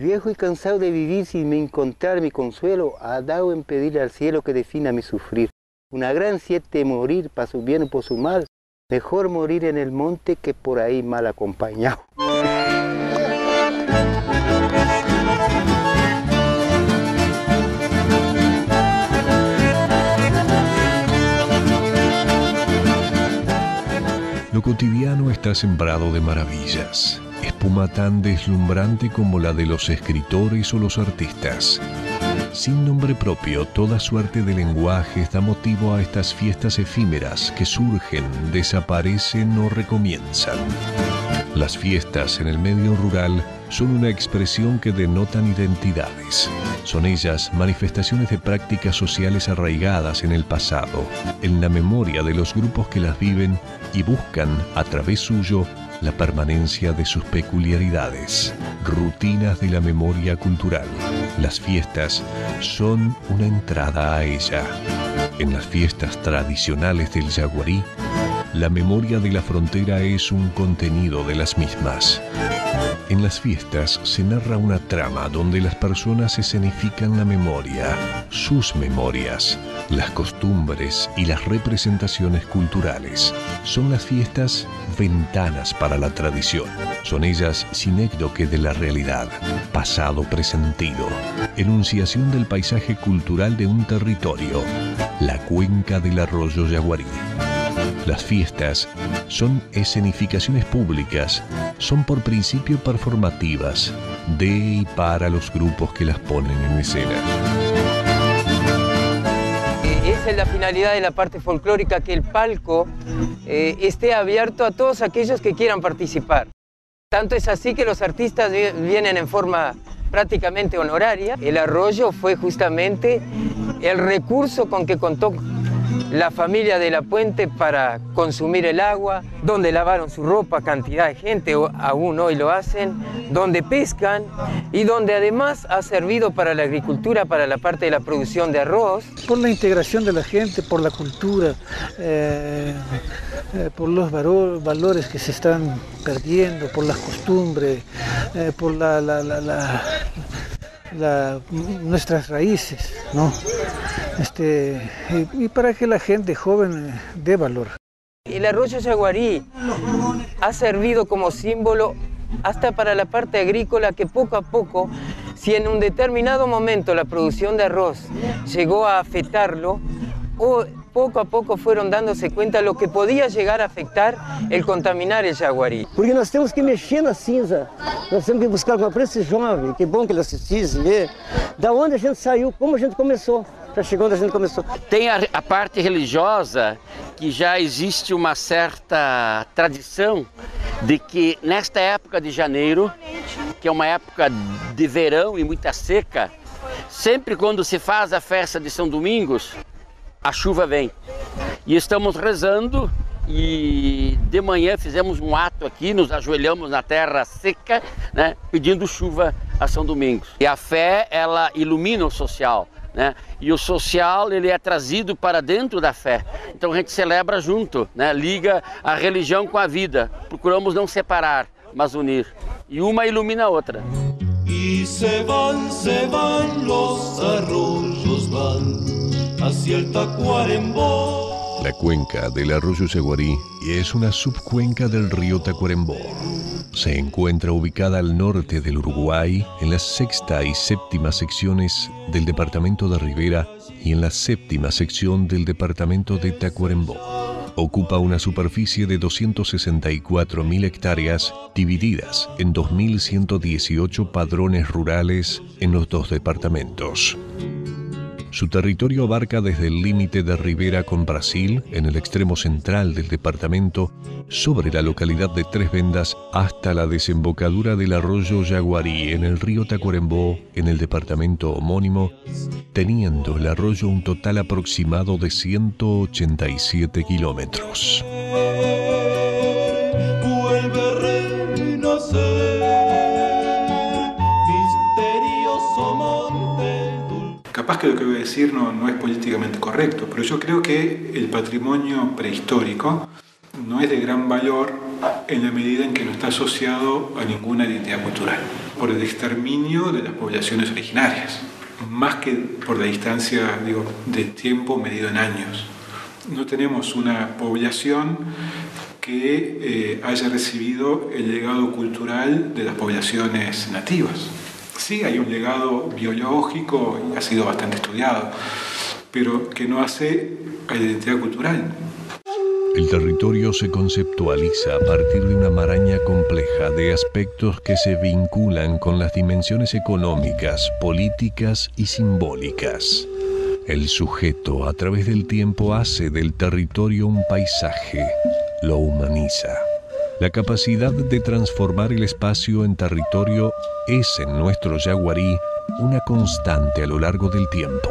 Viejo y cansado de vivir sin me encontrar mi consuelo, ha dado en pedirle al cielo que defina mi sufrir. Una gran siete morir, para su bien o por su mal, mejor morir en el monte que por ahí mal acompañado. Lo cotidiano está sembrado de maravillas, espuma tan deslumbrante como la de los escritores o los artistas. Sin nombre propio, toda suerte de lenguajes da motivo a estas fiestas efímeras que surgen, desaparecen o recomienzan. Las fiestas en el medio rural son una expresión que denotan identidades. Son ellas manifestaciones de prácticas sociales arraigadas en el pasado, en la memoria de los grupos que las viven y buscan, a través suyo, la permanencia de sus peculiaridades, rutinas de la memoria cultural. Las fiestas son una entrada a ella. En las fiestas tradicionales del Yaguarí, la memoria de la frontera es un contenido de las mismas. En las fiestas se narra una trama donde las personas escenifican la memoria, sus memorias, las costumbres y las representaciones culturales. Son las fiestas ventanas para la tradición. Son ellas sinécdoque de la realidad, pasado presentido, enunciación del paisaje cultural de un territorio, la cuenca del arroyo Yaguarí. Las fiestas son escenificaciones públicas, son por principio performativas, de y para los grupos que las ponen en escena. Esa es la finalidad de la parte folclórica, que el palco esté abierto a todos aquellos que quieran participar. Tanto es así que los artistas vienen en forma prácticamente honoraria. El arroyo fue justamente el recurso con que contó la familia de la Puente para consumir el agua, donde lavaron su ropa cantidad de gente, aún hoy lo hacen, donde pescan y donde además ha servido para la agricultura, para la parte de la producción de arroz. Por la integración de la gente, por la cultura, por los valores que se están perdiendo, por las costumbres, por nuestras raíces, ¿no? Y para que la gente joven dé valor. El arroyo Yaguarí ha servido como símbolo hasta para la parte agrícola, que poco a poco, si en un determinado momento la producción de arroz llegó a afectarlo, o poco a poco fueron dándose cuenta lo que podía llegar a afectar el contaminar el Yaguarí. Porque nós temos que mexer na cinza, nós temos que buscar para esse jovem, que bom que ele assistisse, ler, da onde a gente saiu, como a gente começou. Já chegou onde a gente começou. Tem a parte religiosa, que já existe uma certa tradição de que nesta época de janeiro, que é uma época de verão e muita seca, sempre quando se faz a festa de São Domingos, a chuva vem. E estamos rezando e de manhã fizemos um ato aqui, nos ajoelhamos na terra seca, né, pedindo chuva a São Domingos. E a fé, ela ilumina o social, né? E o social, ele é trazido para dentro da fé. Então a gente celebra junto, né? Liga a religião com a vida. Procuramos não separar, mas unir. E uma ilumina a outra. Y se van los arroyos, van hacia el Tacuarembó. La cuenca del arroyo Yaguarí es una subcuenca del río Tacuarembó. Se encuentra ubicada al norte del Uruguay, en la sexta y séptima secciones del departamento de Rivera y en la séptima sección del departamento de Tacuarembó. Ocupa una superficie de 264.000 hectáreas divididas en 2.118 padrones rurales en los dos departamentos. Su territorio abarca desde el límite de Rivera con Brasil, en el extremo central del departamento, sobre la localidad de Tres Vendas, hasta la desembocadura del arroyo Yaguarí en el río Tacuarembó, en el departamento homónimo, teniendo el arroyo un total aproximado de 187 kilómetros. Vuelve a renacer, misterioso monte. Capaz que lo que voy a decir no es políticamente correcto, pero yo creo que el patrimonio prehistórico no es de gran valor en la medida en que no está asociado a ninguna identidad cultural. por el exterminio de las poblaciones originarias, más que por la distancia, de tiempo medido en años. No tenemos una población que haya recibido el legado cultural de las poblaciones nativas. Sí, hay un legado biológico y ha sido bastante estudiado, pero que no hace a la identidad cultural. El territorio se conceptualiza a partir de una maraña compleja de aspectos que se vinculan con las dimensiones económicas, políticas y simbólicas. El sujeto, a través del tiempo, hace del territorio un paisaje, lo humaniza. La capacidad de transformar el espacio en territorio es en nuestro yaguarí una constante a lo largo del tiempo.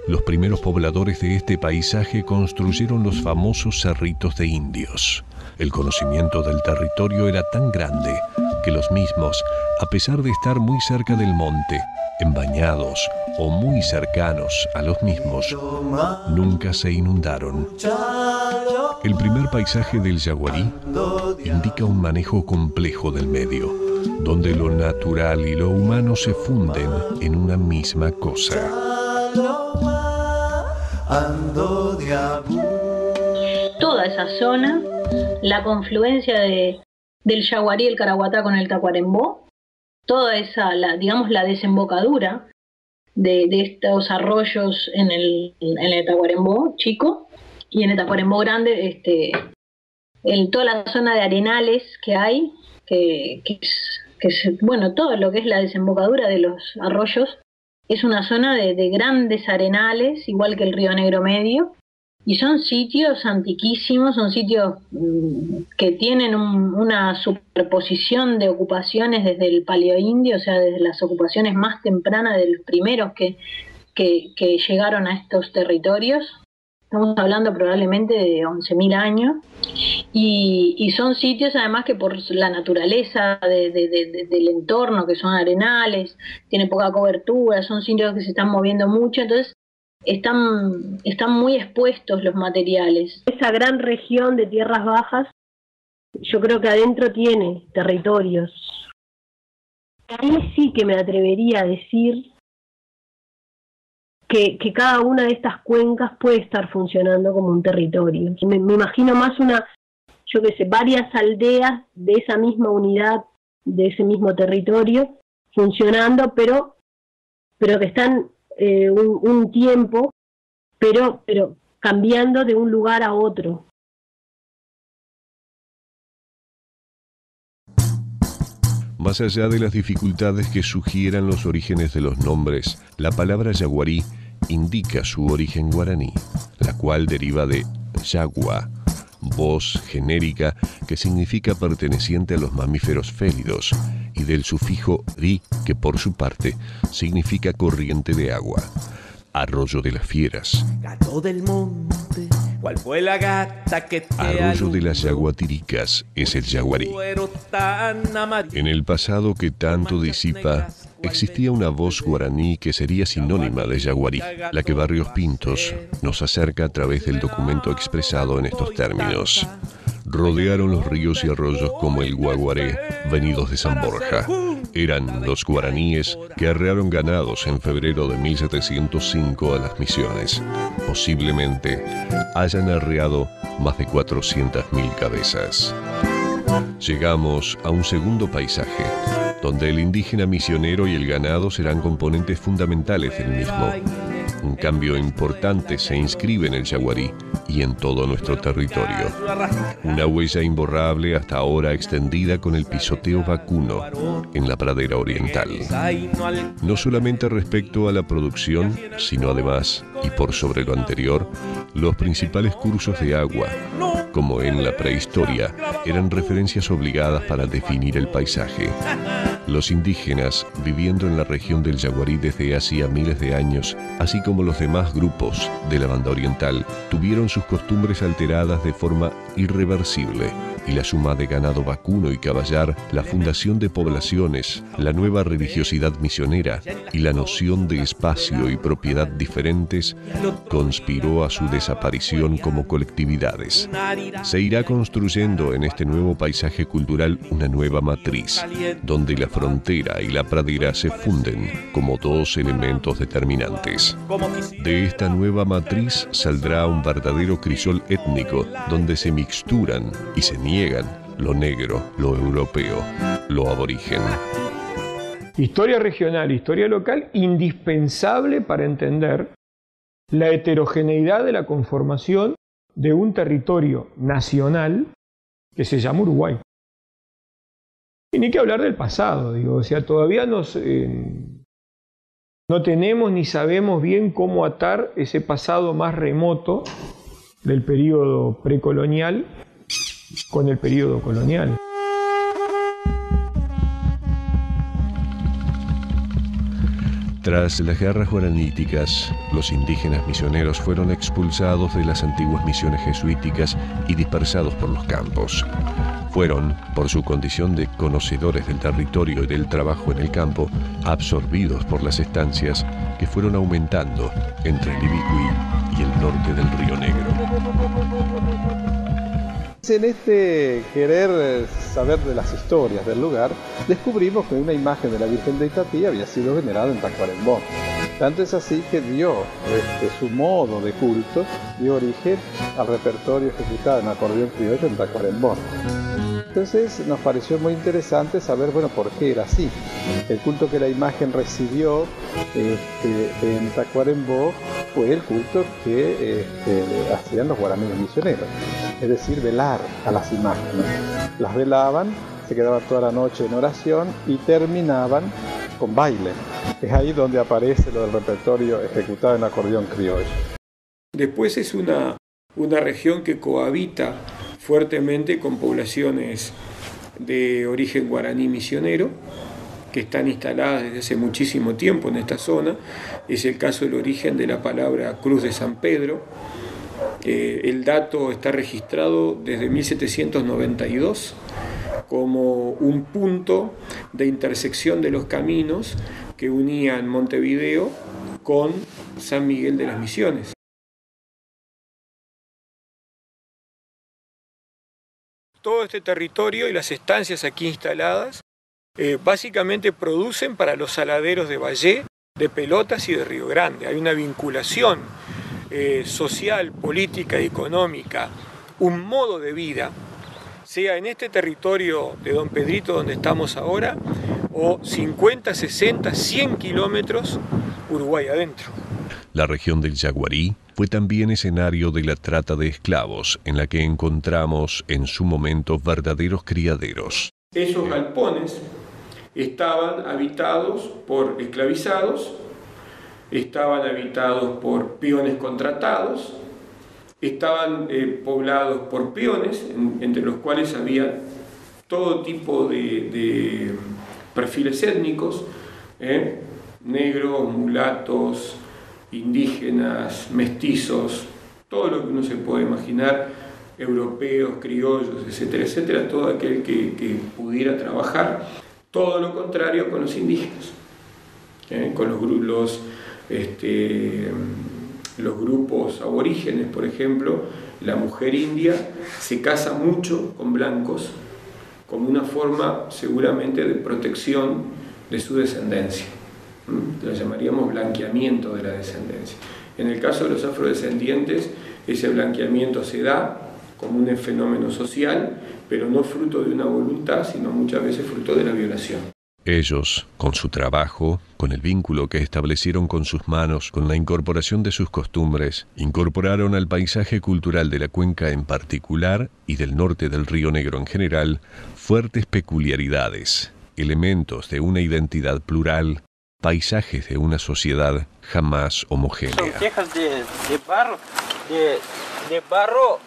Los primeros pobladores de este paisaje construyeron los famosos cerritos de indios. El conocimiento del territorio era tan grande que los mismos, a pesar de estar muy cerca del monte, embañados o muy cercanos a los mismos, nunca se inundaron. El primer paisaje del yaguarí indica un manejo complejo del medio, donde lo natural y lo humano se funden en una misma cosa. Toda esa zona, la confluencia del yaguarí y el caraguatá con el tacuarembó, toda esa, la desembocadura de estos arroyos en el tacuarembó chico y en el tacuarembó grande, en toda la zona de arenales que hay, todo lo que es la desembocadura de los arroyos, es una zona de grandes arenales, igual que el Río Negro Medio, y son sitios antiquísimos, son sitios que tienen una superposición de ocupaciones desde el Paleoindio, o sea, desde las ocupaciones más tempranas de los primeros que llegaron a estos territorios. Estamos hablando probablemente de 11.000 años, y son sitios además que por la naturaleza del entorno, que son arenales, tiene poca cobertura, son sitios que se están moviendo mucho, entonces están muy expuestos los materiales. Esa gran región de tierras bajas, yo creo que adentro tiene territorios. Ahí sí que me atrevería a decir que cada una de estas cuencas puede estar funcionando como un territorio. Me imagino más varias aldeas de esa misma unidad, de ese mismo territorio, funcionando, pero que están un tiempo, pero cambiando de un lugar a otro. Más allá de las dificultades que sugieran los orígenes de los nombres, la palabra yaguarí indica su origen guaraní, la cual deriva de yagua, voz genérica que significa perteneciente a los mamíferos félidos, y del sufijo ri, que por su parte significa corriente de agua, arroyo de las fieras. Gato del monte, ¿cuál fue la gata que te Arroyo de las yaguatiricas es el yaguarí. En el pasado que tanto disipa, existía una voz guaraní que sería sinónima de yaguarí, la que Barrios Pintos nos acerca a través del documento expresado en estos términos. Rodearon los ríos y arroyos como el Guaguaré, venidos de San Borja. Eran los guaraníes que arrearon ganados en febrero de 1705 a las Misiones. Posiblemente hayan arreado más de 400.000 cabezas. Llegamos a un segundo paisaje, donde el indígena misionero y el ganado serán componentes fundamentales del mismo. Un cambio importante se inscribe en el yaguarí y en todo nuestro territorio. Una huella imborrable hasta ahora extendida con el pisoteo vacuno en la pradera oriental. No solamente respecto a la producción, sino además, y por sobre lo anterior, los principales cursos de agua, como en la prehistoria, eran referencias obligadas para definir el paisaje. Los indígenas, viviendo en la región del yaguarí desde hacía miles de años, así como los demás grupos de la banda oriental, tuvieron sus costumbres alteradas de forma irreversible, y la suma de ganado vacuno y caballar, la fundación de poblaciones, la nueva religiosidad misionera y la noción de espacio y propiedad diferentes conspiró a su desaparición como colectividades. Se irá construyendo en este nuevo paisaje cultural una nueva matriz, donde la frontera y la pradera se funden como dos elementos determinantes. De esta nueva matriz saldrá un verdadero crisol étnico donde se mixturan y se niegan lo negro, lo europeo, lo aborigen. Historia regional, historia local, indispensable para entender la heterogeneidad de la conformación de un territorio nacional que se llama Uruguay. Y ni que hablar del pasado, digo, o sea, todavía no tenemos ni sabemos bien cómo atar ese pasado más remoto del periodo precolonial con el periodo colonial. Tras las guerras guaraníticas, los indígenas misioneros fueron expulsados de las antiguas misiones jesuíticas y dispersados por los campos. Fueron, por su condición de conocedores del territorio y del trabajo en el campo, absorbidos por las estancias que fueron aumentando entre el Ibicuí y el norte del Río Negro. En este querer saber de las historias del lugar, descubrimos que una imagen de la Virgen de Itatí había sido venerada en Tacuarembó. Tanto es así que dio su modo de culto, dio origen al repertorio ejecutado en acordeón criollo en Tacuarembó. Entonces nos pareció muy interesante saber, bueno, por qué era así. El culto que la imagen recibió en Tacuarembó fue el culto que hacían los guaraníes misioneros, es decir, velar a las imágenes. Las velaban, se quedaban toda la noche en oración y terminaban con baile. Es ahí donde aparece lo del repertorio ejecutado en acordeón criollo. Después es una región que cohabita fuertemente con poblaciones de origen guaraní misionero que están instaladas desde hace muchísimo tiempo en esta zona. Es el caso del origen de la palabra Cruz de San Pedro. El dato está registrado desde 1792 como un punto de intersección de los caminos que unían Montevideo con San Miguel de las Misiones. Todo este territorio y las estancias aquí instaladas básicamente producen para los saladeros de Vallé, de Pelotas y de Río Grande. Hay una vinculación social, política y económica, un modo de vida, sea en este territorio de Don Pedrito donde estamos ahora, o 50, 60, 100 kilómetros Uruguay adentro. La región del Yaguarí fue también escenario de la trata de esclavos, en la que encontramos en su momento verdaderos criaderos. Esos galpones estaban habitados por esclavizados, estaban habitados por peones contratados, estaban poblados por peones, entre los cuales había todo tipo de perfiles étnicos, negros, mulatos, indígenas, mestizos, todo lo que uno se puede imaginar, europeos, criollos, etcétera, etcétera, todo aquel que pudiera trabajar. Todo lo contrario con los indígenas, con los grupos aborígenes, por ejemplo. La mujer india se casa mucho con blancos como una forma seguramente de protección de su descendencia. Lo llamaríamos blanqueamiento de la descendencia. En el caso de los afrodescendientes, ese blanqueamiento se da como un fenómeno social, pero no fruto de una voluntad, sino muchas veces fruto de la violación. Ellos, con su trabajo, con el vínculo que establecieron con sus manos, con la incorporación de sus costumbres, incorporaron al paisaje cultural de la cuenca en particular y del norte del Río Negro en general, fuertes peculiaridades, elementos de una identidad plural, paisajes de una sociedad jamás homogénea. Son tejas de barro.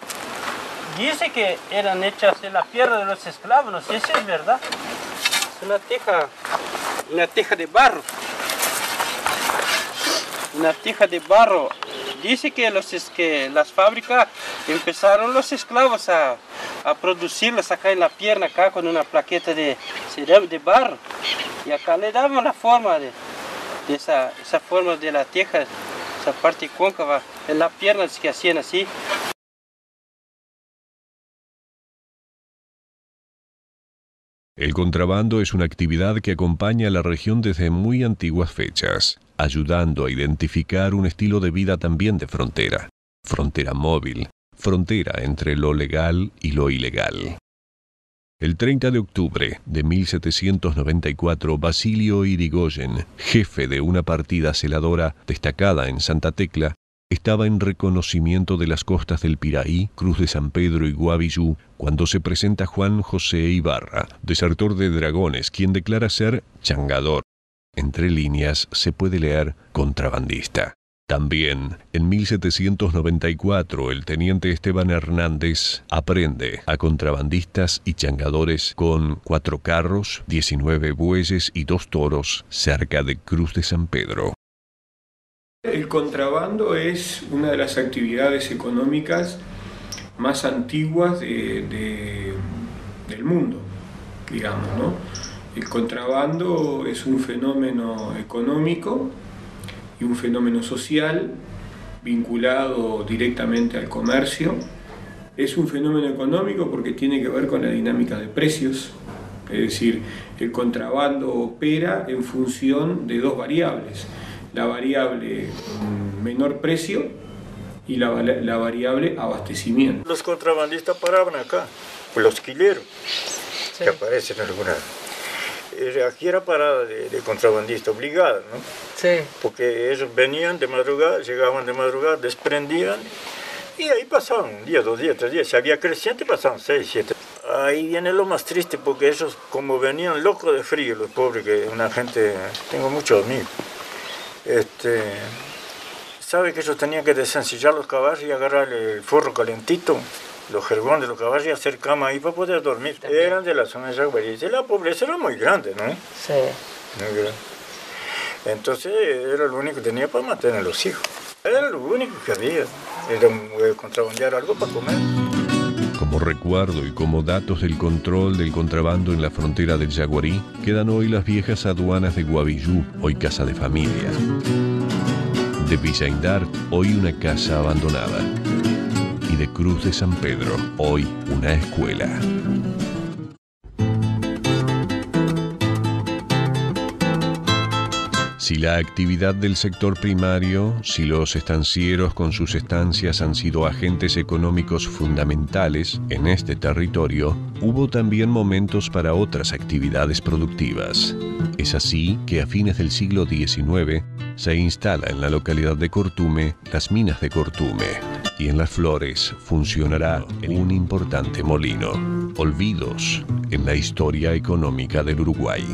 Dice que eran hechas en la tierra de los esclavos, no sé si es verdad. Es una teja de barro. Una teja de barro. Dice que las fábricas empezaron los esclavos a producirlas acá en la pierna, acá con una plaqueta de barro. Y acá le daban la forma de esa forma de la teja, esa parte cóncava, en la pierna que hacían así. El contrabando es una actividad que acompaña a la región desde muy antiguas fechas, ayudando a identificar un estilo de vida también de frontera, frontera móvil, frontera entre lo legal y lo ilegal. El 30 de octubre de 1794, Basilio Irigoyen, jefe de una partida celadora destacada en Santa Tecla, estaba en reconocimiento de las costas del Piraí, Cruz de San Pedro y Guavillú, cuando se presenta Juan José Ibarra, desertor de dragones, quien declara ser changador. Entre líneas se puede leer contrabandista. También, en 1794, el teniente Esteban Hernández aprende a contrabandistas y changadores con 4 carros, 19 bueyes y 2 toros cerca de Cruz de San Pedro. El contrabando es una de las actividades económicas más antiguas del mundo, digamos, ¿no? El contrabando es un fenómeno económico y un fenómeno social vinculado directamente al comercio. Es un fenómeno económico porque tiene que ver con la dinámica de precios, es decir, el contrabando opera en función de 2 variables. La variable menor precio y la variable abastecimiento. Los contrabandistas paraban acá, los quileros, sí, que aparecen en alguna. Aquí era parada de contrabandista obligada, ¿no? Sí. Porque ellos venían de madrugada, llegaban de madrugada, desprendían y ahí pasaban 1 día, 2 días, 3 días. Si había creciente pasaban 6, 7. Ahí viene lo más triste porque ellos como venían locos de frío, los pobres, que una gente, tengo muchos amigos. Sabe que ellos tenían que desencillar los caballos y agarrar el forro calentito, los jergones de los caballos y hacer cama ahí para poder dormir. También. Eran de la zona de Yaguarí. La pobreza era muy grande, ¿no? Sí. Muy grande. Entonces era lo único que tenía para mantener a los hijos. Era lo único que había. Era contrabandear algo para comer. Como recuerdo y como datos del control del contrabando en la frontera del Yaguarí, quedan hoy las viejas aduanas de Guavillú, hoy casa de familia. De Villa Indar, hoy una casa abandonada. Y de Cruz de San Pedro, hoy una escuela. Si la actividad del sector primario, si los estancieros con sus estancias han sido agentes económicos fundamentales en este territorio, hubo también momentos para otras actividades productivas. Es así que a fines del siglo XIX se instala en la localidad de Cortume las minas de Cortume y en Las Flores funcionará un importante molino. Olvidos en la historia económica del Uruguay.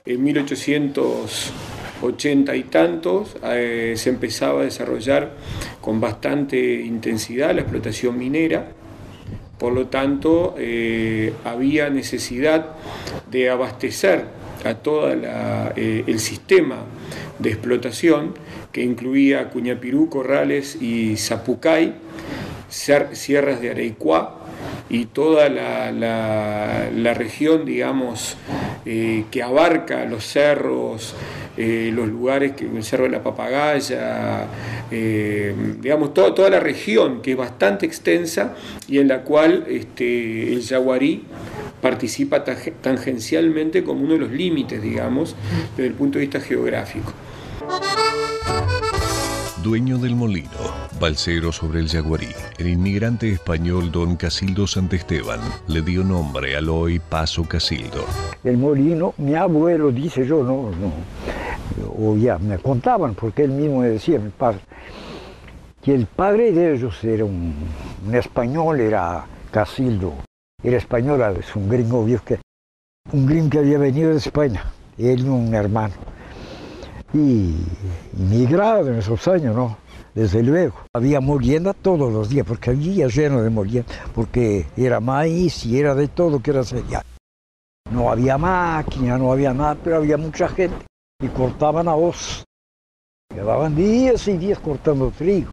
En 1880 y tantos se empezaba a desarrollar con bastante intensidad la explotación minera, por lo tanto había necesidad de abastecer a todo el sistema de explotación que incluía Cuñapirú, Corrales y Zapucay, sierras de Arequipa y toda la región, digamos, que abarca los cerros, los lugares, el Cerro de la Papagaya, digamos, toda la región que es bastante extensa y en la cual el Yaguarí participa tangencialmente como uno de los límites, digamos, desde el punto de vista geográfico. Dueño del molino, balsero sobre el Yaguarí, el inmigrante español don Casildo Santesteban le dio nombre al hoy Paso Casildo. El molino, mi abuelo, dice yo, no, o ya me contaban, porque él mismo me decía, mi padre, que el padre de ellos era un español, era Casildo, era español, es un gringo que había venido de España, él y un hermano. Y migrado en esos años, ¿no? Desde luego. Había molienda todos los días, porque había lleno de molienda, porque era maíz y era de todo que era cereal. No había máquina, no había nada, pero había mucha gente. Y cortaban a hoz. Quedaban días y días cortando trigo.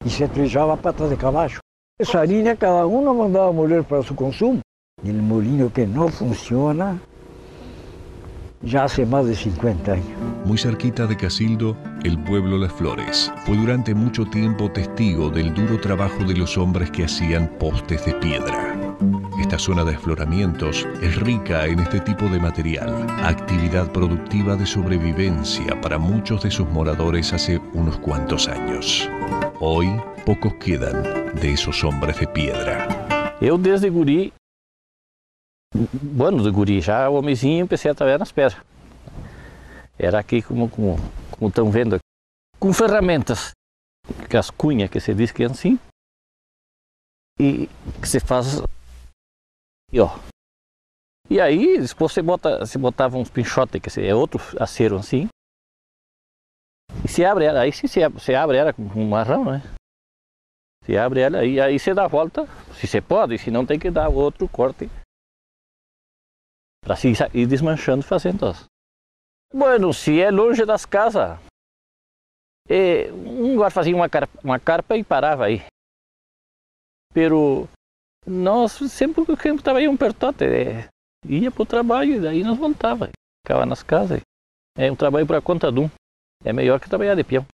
Y se trillaba patas de caballo. Esa harina cada uno mandaba a moler para su consumo. Y el molino que no funciona ya hace más de 50 años. Muy cerquita de Casildo, el pueblo Las Flores fue durante mucho tiempo testigo del duro trabajo de los hombres que hacían postes de piedra. Esta zona de afloramientos es rica en este tipo de material, actividad productiva de sobrevivencia para muchos de sus moradores hace unos cuantos años. Hoy, pocos quedan de esos hombres de piedra. Eu desde guri, de guri, já homenzinho, empecé a trabalhar nas pedras. Era aqui como estão vendo aqui, com ferramentas, as cunhas que se diz que é assim, e que se faz, e aí depois se botava uns pinchotes, que é outro acero assim, e se abre ela, aí se abre ela com um marrão, né? Se abre ela e aí se dá a volta, se se pode, se não tem que dar outro corte, para se ir desmanchando e fazendo. Bueno, se é longe das casas, um lugar fazia uma carpa e parava aí. Pero nós sempre trabalhamos perto, ia para o trabalho e daí nós voltava, ficava nas casas. É um trabalho para conta de um, é melhor que trabalhar de peão.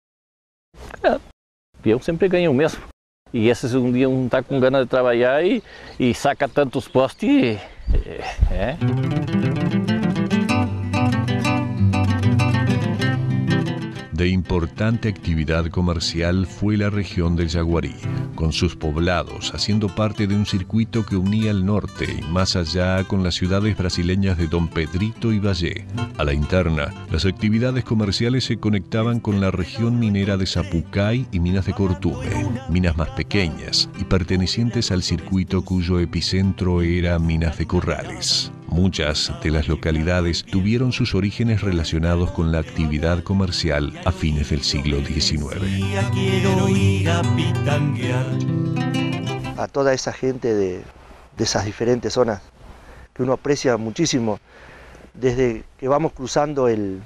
Peão sempre ganha o mesmo. E esses um dia não está com ganas de trabalhar e saca tantos postes. De importante actividad comercial fue la región del Yaguarí, con sus poblados, haciendo parte de un circuito que unía el norte y más allá con las ciudades brasileñas de Don Pedrito y Valle. A la interna, las actividades comerciales se conectaban con la región minera de Zapucay y minas de Cortume, minas más pequeñas y pertenecientes al circuito cuyo epicentro era Minas de Corrales. Muchas de las localidades tuvieron sus orígenes relacionados con la actividad comercial a fines del siglo XIX. A toda esa gente de esas diferentes zonas que uno aprecia muchísimo, desde que vamos cruzando el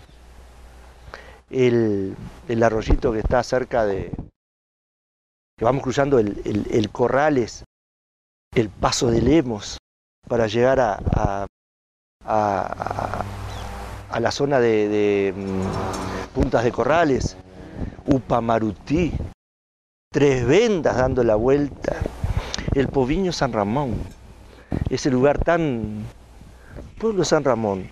arroyito que está cerca de... que vamos cruzando el Corrales, el Paso de Lemos, para llegar a la zona de Puntas de Corrales, Upamarutí, Tres Vendas dando la vuelta, el Poviño San Ramón, ese lugar tan... Pueblo San Ramón,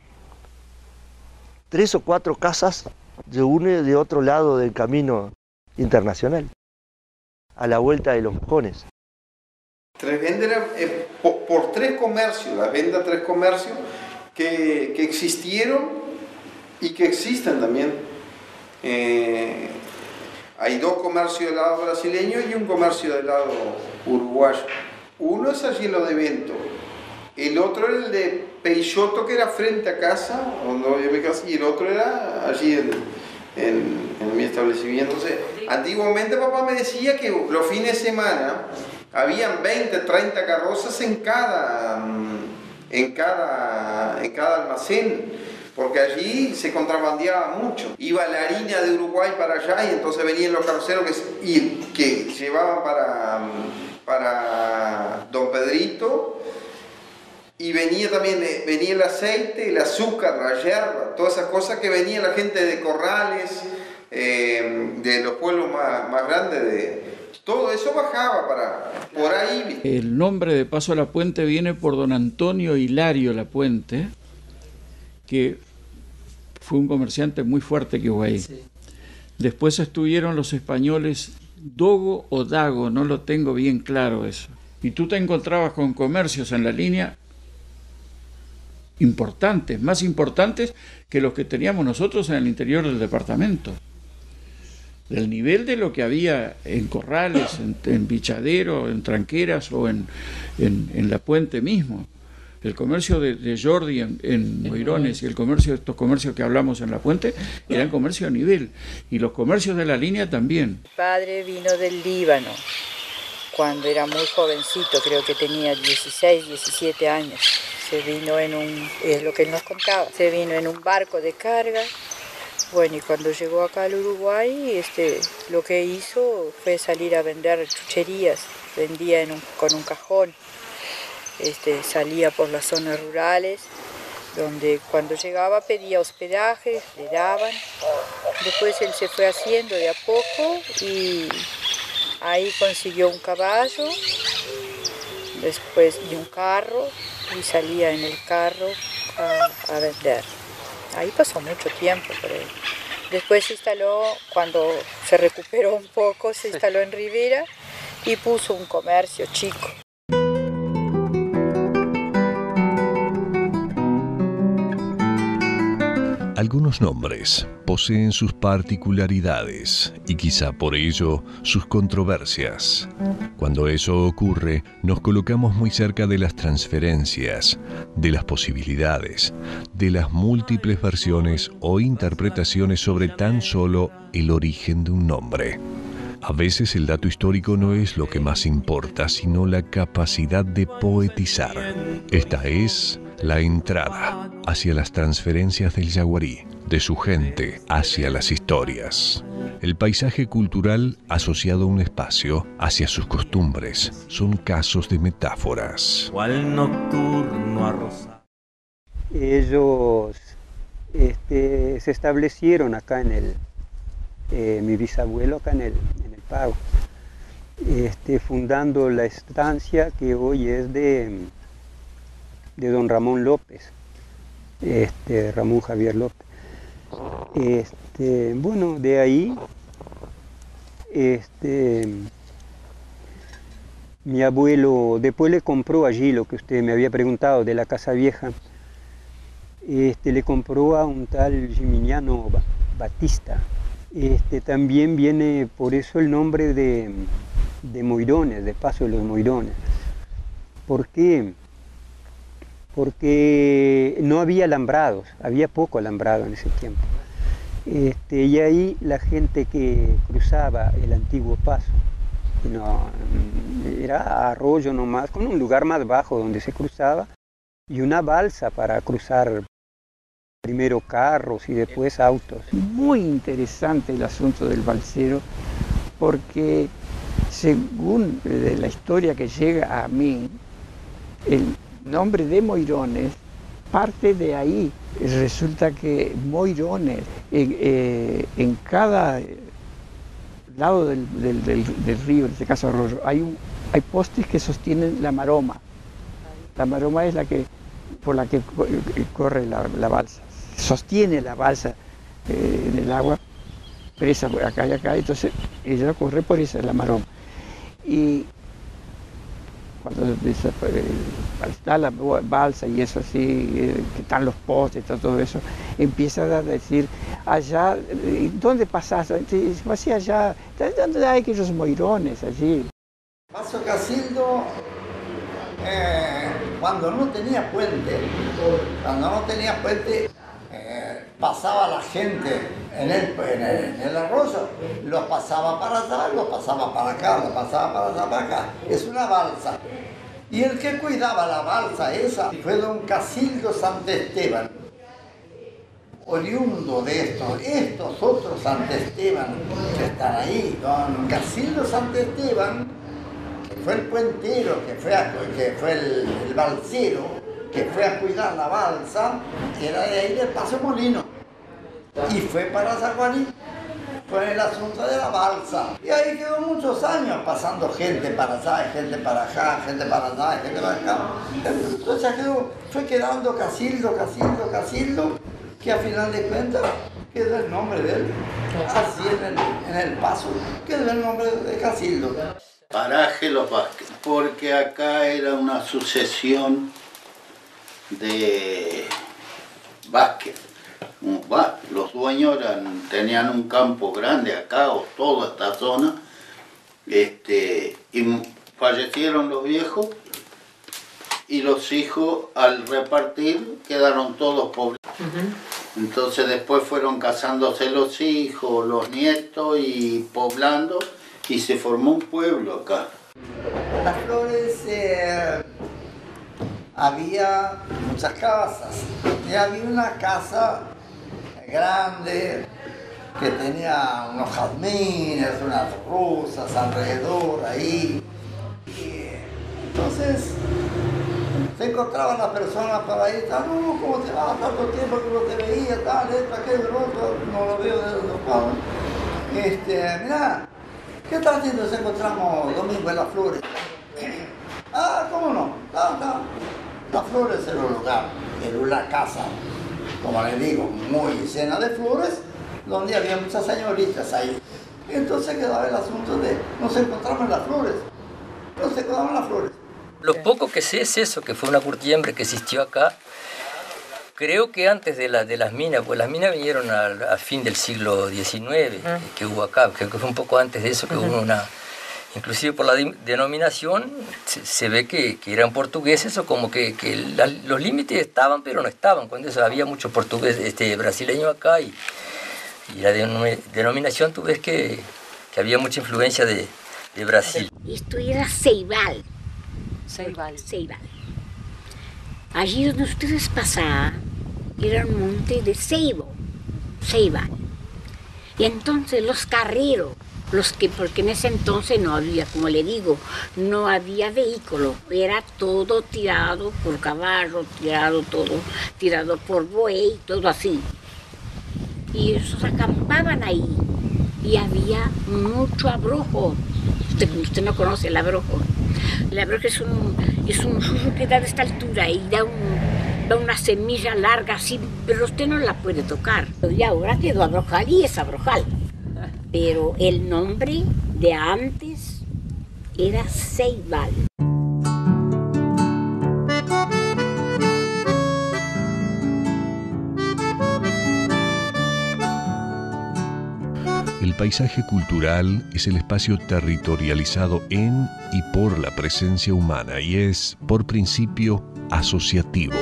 3 o 4 casas de uno y de otro lado del camino internacional, a la vuelta de los Mojones. Tres Vendas era por 3 comercios, las vendas 3 comercios que existieron y que existen también. Hay 2 comercios del lado brasileño y un comercio del lado uruguayo. Uno es allí lo de Vento, el otro era el de Peixoto, que era frente a casa, y el otro era allí en mi establecimiento. Entonces, antiguamente papá me decía que los fines de semana habían 20, 30 carrozas en cada almacén, porque allí se contrabandeaba mucho. Iba la harina de Uruguay para allá y entonces venían los carroceros que llevaban para Don Pedrito, y venía también el aceite, el azúcar, la yerba, todas esas cosas que venía la gente de Corrales, de los pueblos más grandes todo eso bajaba por ahí. El nombre de Paso a la Puente viene por don Antonio Hilario Lapuente, que fue un comerciante muy fuerte que hubo ahí. Sí. Después estuvieron los españoles Dogo o Dago, no lo tengo bien claro eso. Y tú te encontrabas con comercios en la línea importantes, más importantes que los que teníamos nosotros en el interior del departamento. Del nivel de lo que había en Corrales, en Bichadero, en Tranqueras o en La Puente mismo. El comercio de Jordi en Moirones y estos comercios que hablamos en La Puente eran comercio a nivel, y los comercios de la línea también. Mi padre vino del Líbano cuando era muy jovencito, creo que tenía 16, 17 años. Se vino es lo que él nos contaba, se vino en un barco de carga. Bueno, y cuando llegó acá al Uruguay, lo que hizo fue salir a vender chucherías, vendía con un cajón, salía por las zonas rurales, donde cuando llegaba pedía hospedaje, le daban. Después él se fue haciendo de a poco y ahí consiguió un caballo, después y un carro, y salía en el carro a vender. Ahí pasó mucho tiempo por ahí. Después se instaló, cuando se recuperó un poco, se instaló en Rivera y puso un comercio chico. Algunos nombres poseen sus particularidades y quizá por ello sus controversias. Cuando eso ocurre, nos colocamos muy cerca de las transferencias, de las posibilidades, de las múltiples versiones o interpretaciones sobre tan solo el origen de un nombre. A veces el dato histórico no es lo que más importa, sino la capacidad de poetizar. Esta es la entrada hacia las transferencias del yaguarí, de su gente hacia las historias. El paisaje cultural asociado a un espacio, hacia sus costumbres, son casos de metáforas. Cual nocturno arrosa. Ellos se establecieron acá en mi bisabuelo acá en el Pago, fundando la estancia que hoy es de don Ramón López, Ramón Javier López. Bueno, de ahí mi abuelo después le compró allí lo que usted me había preguntado de la Casa Vieja, le compró a un tal Giminiano Batista. También viene por eso el nombre de Moirones, de Paso de los Moirones. ¿Por qué? Porque no había alambrados, había poco alambrado en ese tiempo. Y ahí la gente que cruzaba el antiguo paso, era arroyo nomás, con un lugar más bajo donde se cruzaba, y una balsa para cruzar primero carros y después autos. Muy interesante el asunto del balsero, porque según la historia que llega a mí, el nombre de Moirones parte de ahí. Resulta que Moirones, en cada lado del río, en este caso arroyo, hay postes que sostienen la maroma. La maroma es por la que corre la balsa. Sostiene la balsa en el agua, presa acá y acá, entonces ella corre por esa, la maroma. Y cuando está la balsa y eso así, que están los postes, todo eso, empieza a decir, allá, ¿dónde pasaste? Pasé allá, ¿dónde hay aquellos moirones allí? Paso Casildo, cuando no tenía puente, pasaba la gente en el arroyo, los pasaba para allá, los pasaba para acá, los pasaba para allá, para acá. Es una balsa. Y el que cuidaba la balsa esa fue don Casildo Santesteban, oriundo de estos otros Santesteban que están ahí. Don Casildo Santesteban, que fue el puentero, que fue el balsero, que fue a cuidar la balsa, era de ahí del Paso Molino, y fue para Yaguarí, fue el asunto de la balsa. Y ahí quedó muchos años pasando gente para allá, gente para acá, gente para allá, gente para acá. Entonces fue quedando Casildo, que a final de cuentas quedó el nombre de él, así en el Paso, quedó el nombre de Casildo. Paraje Los Vázquez, porque acá era una sucesión de Vázquez. Los dueños tenían un campo grande acá, o toda esta zona, y fallecieron los viejos, y los hijos al repartir quedaron todos pobres. Entonces después fueron casándose los hijos, los nietos, y poblando, y se formó un pueblo acá. Las Flores había muchas casas, y había una casa grande que tenía unos jazmines, unas rosas alrededor ahí. Y entonces se encontraban las personas para ahí, no, ¿cómo te va? Tanto tiempo que no te veía, tal, esto, aquello, lo otro, no lo veo desde los padres. Mirá, ¿qué tal si nos encontramos domingo en Las Flores? Ah, ¿cómo no? No. Las flores era un lugar, era una casa, como les digo, muy llena de flores, donde había muchas señoritas ahí. Y entonces quedaba el asunto de no se encontraban las flores, no se encontraban las flores. Lo poco que sé es eso, que fue una curtiembre que existió acá. Creo que antes de las minas, pues las minas vinieron al fin del siglo XIX, que hubo acá, creo que fue un poco antes de eso, que hubo una... Inclusive por la denominación se ve que eran portugueses o como que los límites estaban pero no estaban. Cuando eso había mucho portugués brasileño acá y la denominación tú ves que había mucha influencia de Brasil. Esto era Ceibal. Allí donde ustedes pasaban era un monte de Ceibal. Y entonces los carreros, porque en ese entonces no había, como le digo, no había vehículo, era todo tirado por caballo, tirado por buey, todo así. Y ellos acampaban ahí y había mucho abrojo. Usted no conoce el abrojo. El abrojo es un fruto que da de esta altura y da una semilla larga así, pero usted no la puede tocar. Y ahora quedó abrojal y es abrojal. Pero el nombre de antes era Ceibal. El paisaje cultural es el espacio territorializado en y por la presencia humana y es, por principio, asociativo.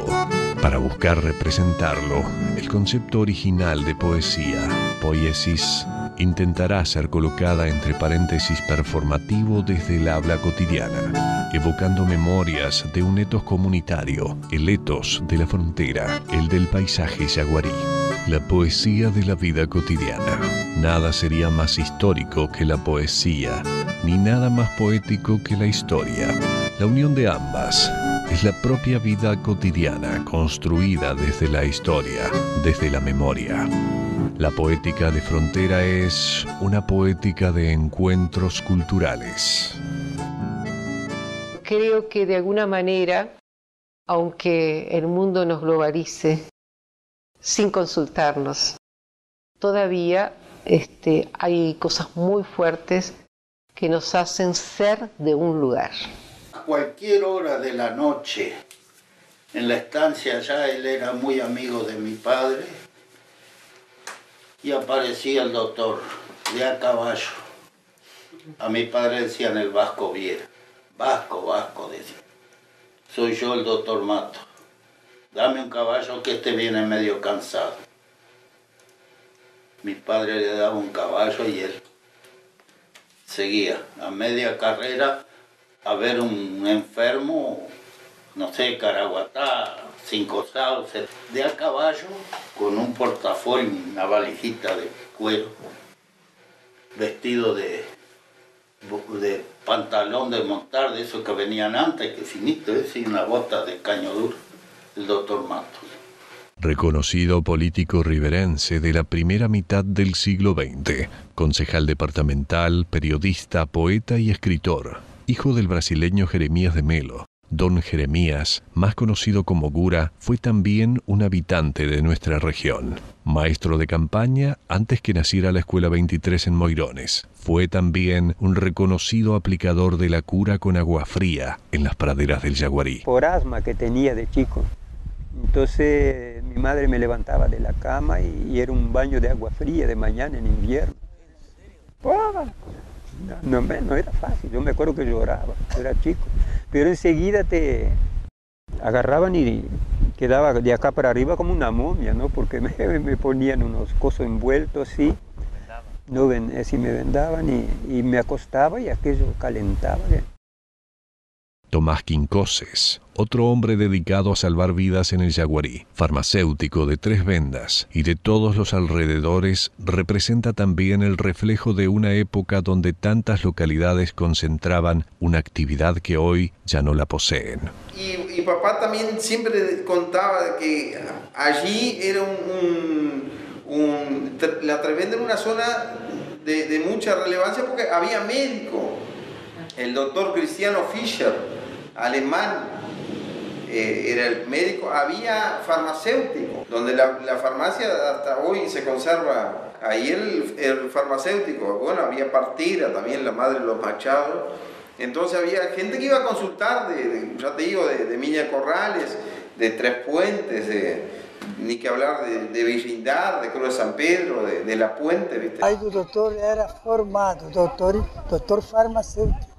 Para buscar representarlo, el concepto original de poesía, poiesis, intentará ser colocada entre paréntesis performativo desde el habla cotidiana, evocando memorias de un etos comunitario, el etos de la frontera, el del paisaje yaguarí, la poesía de la vida cotidiana. Nada sería más histórico que la poesía, ni nada más poético que la historia. La unión de ambas es la propia vida cotidiana construida desde la historia, desde la memoria. La poética de frontera es una poética de encuentros culturales. Creo que de alguna manera, aunque el mundo nos globalice sin consultarnos, todavía hay cosas muy fuertes que nos hacen ser de un lugar. A cualquier hora de la noche, en la estancia allá, él era muy amigo de mi padre, y aparecía el doctor de a caballo. A mi padre decían el Vasco Viera. Vasco, decía. Soy yo el doctor Mato. Dame un caballo que viene medio cansado. Mi padre le daba un caballo y él seguía a media carrera a ver un enfermo, no sé, Caraguatá, Cinco Sauces, de a caballo, con un portafolio, una valijita de cuero, vestido de pantalón de montar, de esos que venían antes, que finito, y una bota de caño duro, el doctor Matos. Reconocido político riverense de la primera mitad del siglo XX, concejal departamental, periodista, poeta y escritor, hijo del brasileño Jeremías de Melo. Don Jeremías, más conocido como Gura, fue también un habitante de nuestra región. Maestro de campaña antes que naciera la Escuela 23 en Moirones. Fue también un reconocido aplicador de la cura con agua fría en las praderas del Yaguarí. Por asma que tenía de chico. Entonces mi madre me levantaba de la cama y era un baño de agua fría de mañana en invierno. No era fácil, yo me acuerdo que lloraba, era chico. Pero enseguida te agarraban y quedaba de acá para arriba como una momia, ¿no? Porque me ponían unos cosos envueltos así, así me vendaban y me acostaba y aquello calentaba. Tomás Quincoses, otro hombre dedicado a salvar vidas en el Yaguarí, farmacéutico de Tres Vendas y de todos los alrededores, representa también el reflejo de una época donde tantas localidades concentraban una actividad que hoy ya no la poseen. Y papá también siempre contaba que allí era la Tres Vendas era una zona de mucha relevancia porque había médico. El doctor Cristiano Fischer alemán, era el médico, había farmacéutico, donde la farmacia hasta hoy se conserva, ahí el farmacéutico, bueno, había partera también, la madre de los Machados, entonces había gente que iba a consultar, ya te digo, de Miña Corrales, de Tres Puentes, ni que hablar de Villindar, de Cruz de San Pedro, de La Puente, ¿viste? Aí o doutor era formado, doutor farmacêutico.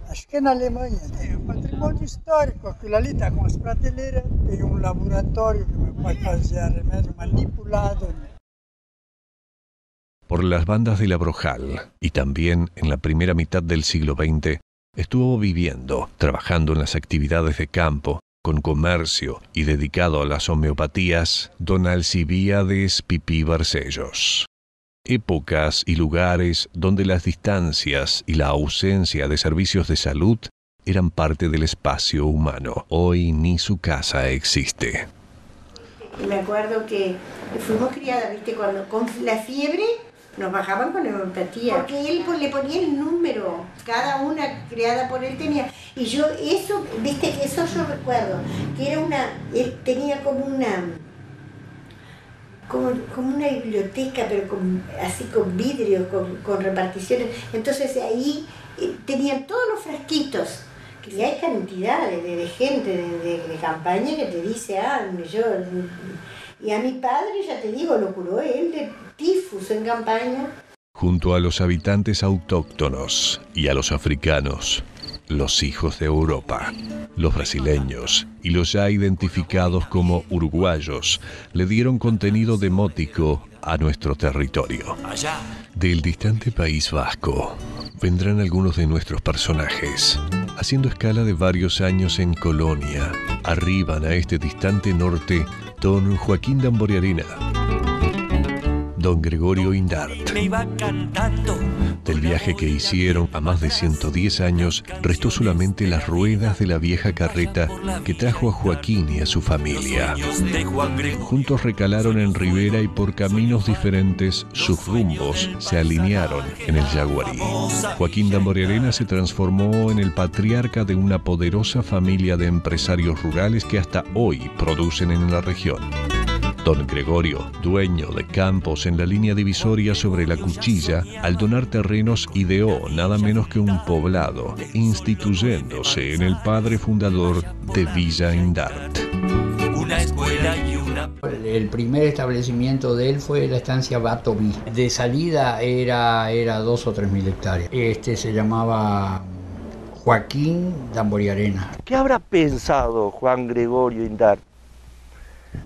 Acho que na Alemanha tem um patrimônio histórico, aquilo ali está com as prateleiras, tem um laboratório que meu pai fazia remédio manipulado. Por las bandas de la Brojal y también en la primera mitad del siglo XX, estuvo viviendo, trabajando en las actividades de campo, con comercio y dedicado a las homeopatías, don Alcibíades Pipí Barcellos. Épocas y lugares donde las distancias y la ausencia de servicios de salud eran parte del espacio humano. Hoy ni su casa existe. Y me acuerdo que fuimos criadas, ¿viste? Cuando con la fiebre nos bajaban con homeopatía. Porque él le ponía el número, cada una creada por él tenía. Y yo eso, ¿viste? Eso yo recuerdo, que era él tenía como una biblioteca, pero así con vidrio, con reparticiones. Entonces ahí tenían todos los frasquitos, que hay cantidades de gente de campaña que te dice, y a mi padre, ya te digo, lo curó él de tifus en campaña. Junto a los habitantes autóctonos y a los africanos, los hijos de Europa, los brasileños y los ya identificados como uruguayos le dieron contenido demótico a nuestro territorio. Del distante País Vasco vendrán algunos de nuestros personajes. Haciendo escala de varios años en Colonia, arriban a este distante norte don Joaquín Damboriarena, don Gregorio Indart. Del viaje que hicieron a más de 110 años, restó solamente las ruedas de la vieja carreta que trajo a Joaquín y a su familia. Juntos recalaron en Rivera y por caminos diferentes sus rumbos se alinearon en el Yaguarí. Joaquín Damboriarena se transformó en el patriarca de una poderosa familia de empresarios rurales que hasta hoy producen en la región. Don Gregorio, dueño de campos en la línea divisoria sobre la Cuchilla, al donar terrenos ideó nada menos que un poblado, instituyéndose en el padre fundador de Villa Indart. Una escuela y una... El primer establecimiento de él fue la estancia Batoví. De salida era 2 o 3 mil hectáreas. Se llamaba Joaquín Damboriarena. ¿Qué habrá pensado Juan Gregorio Indart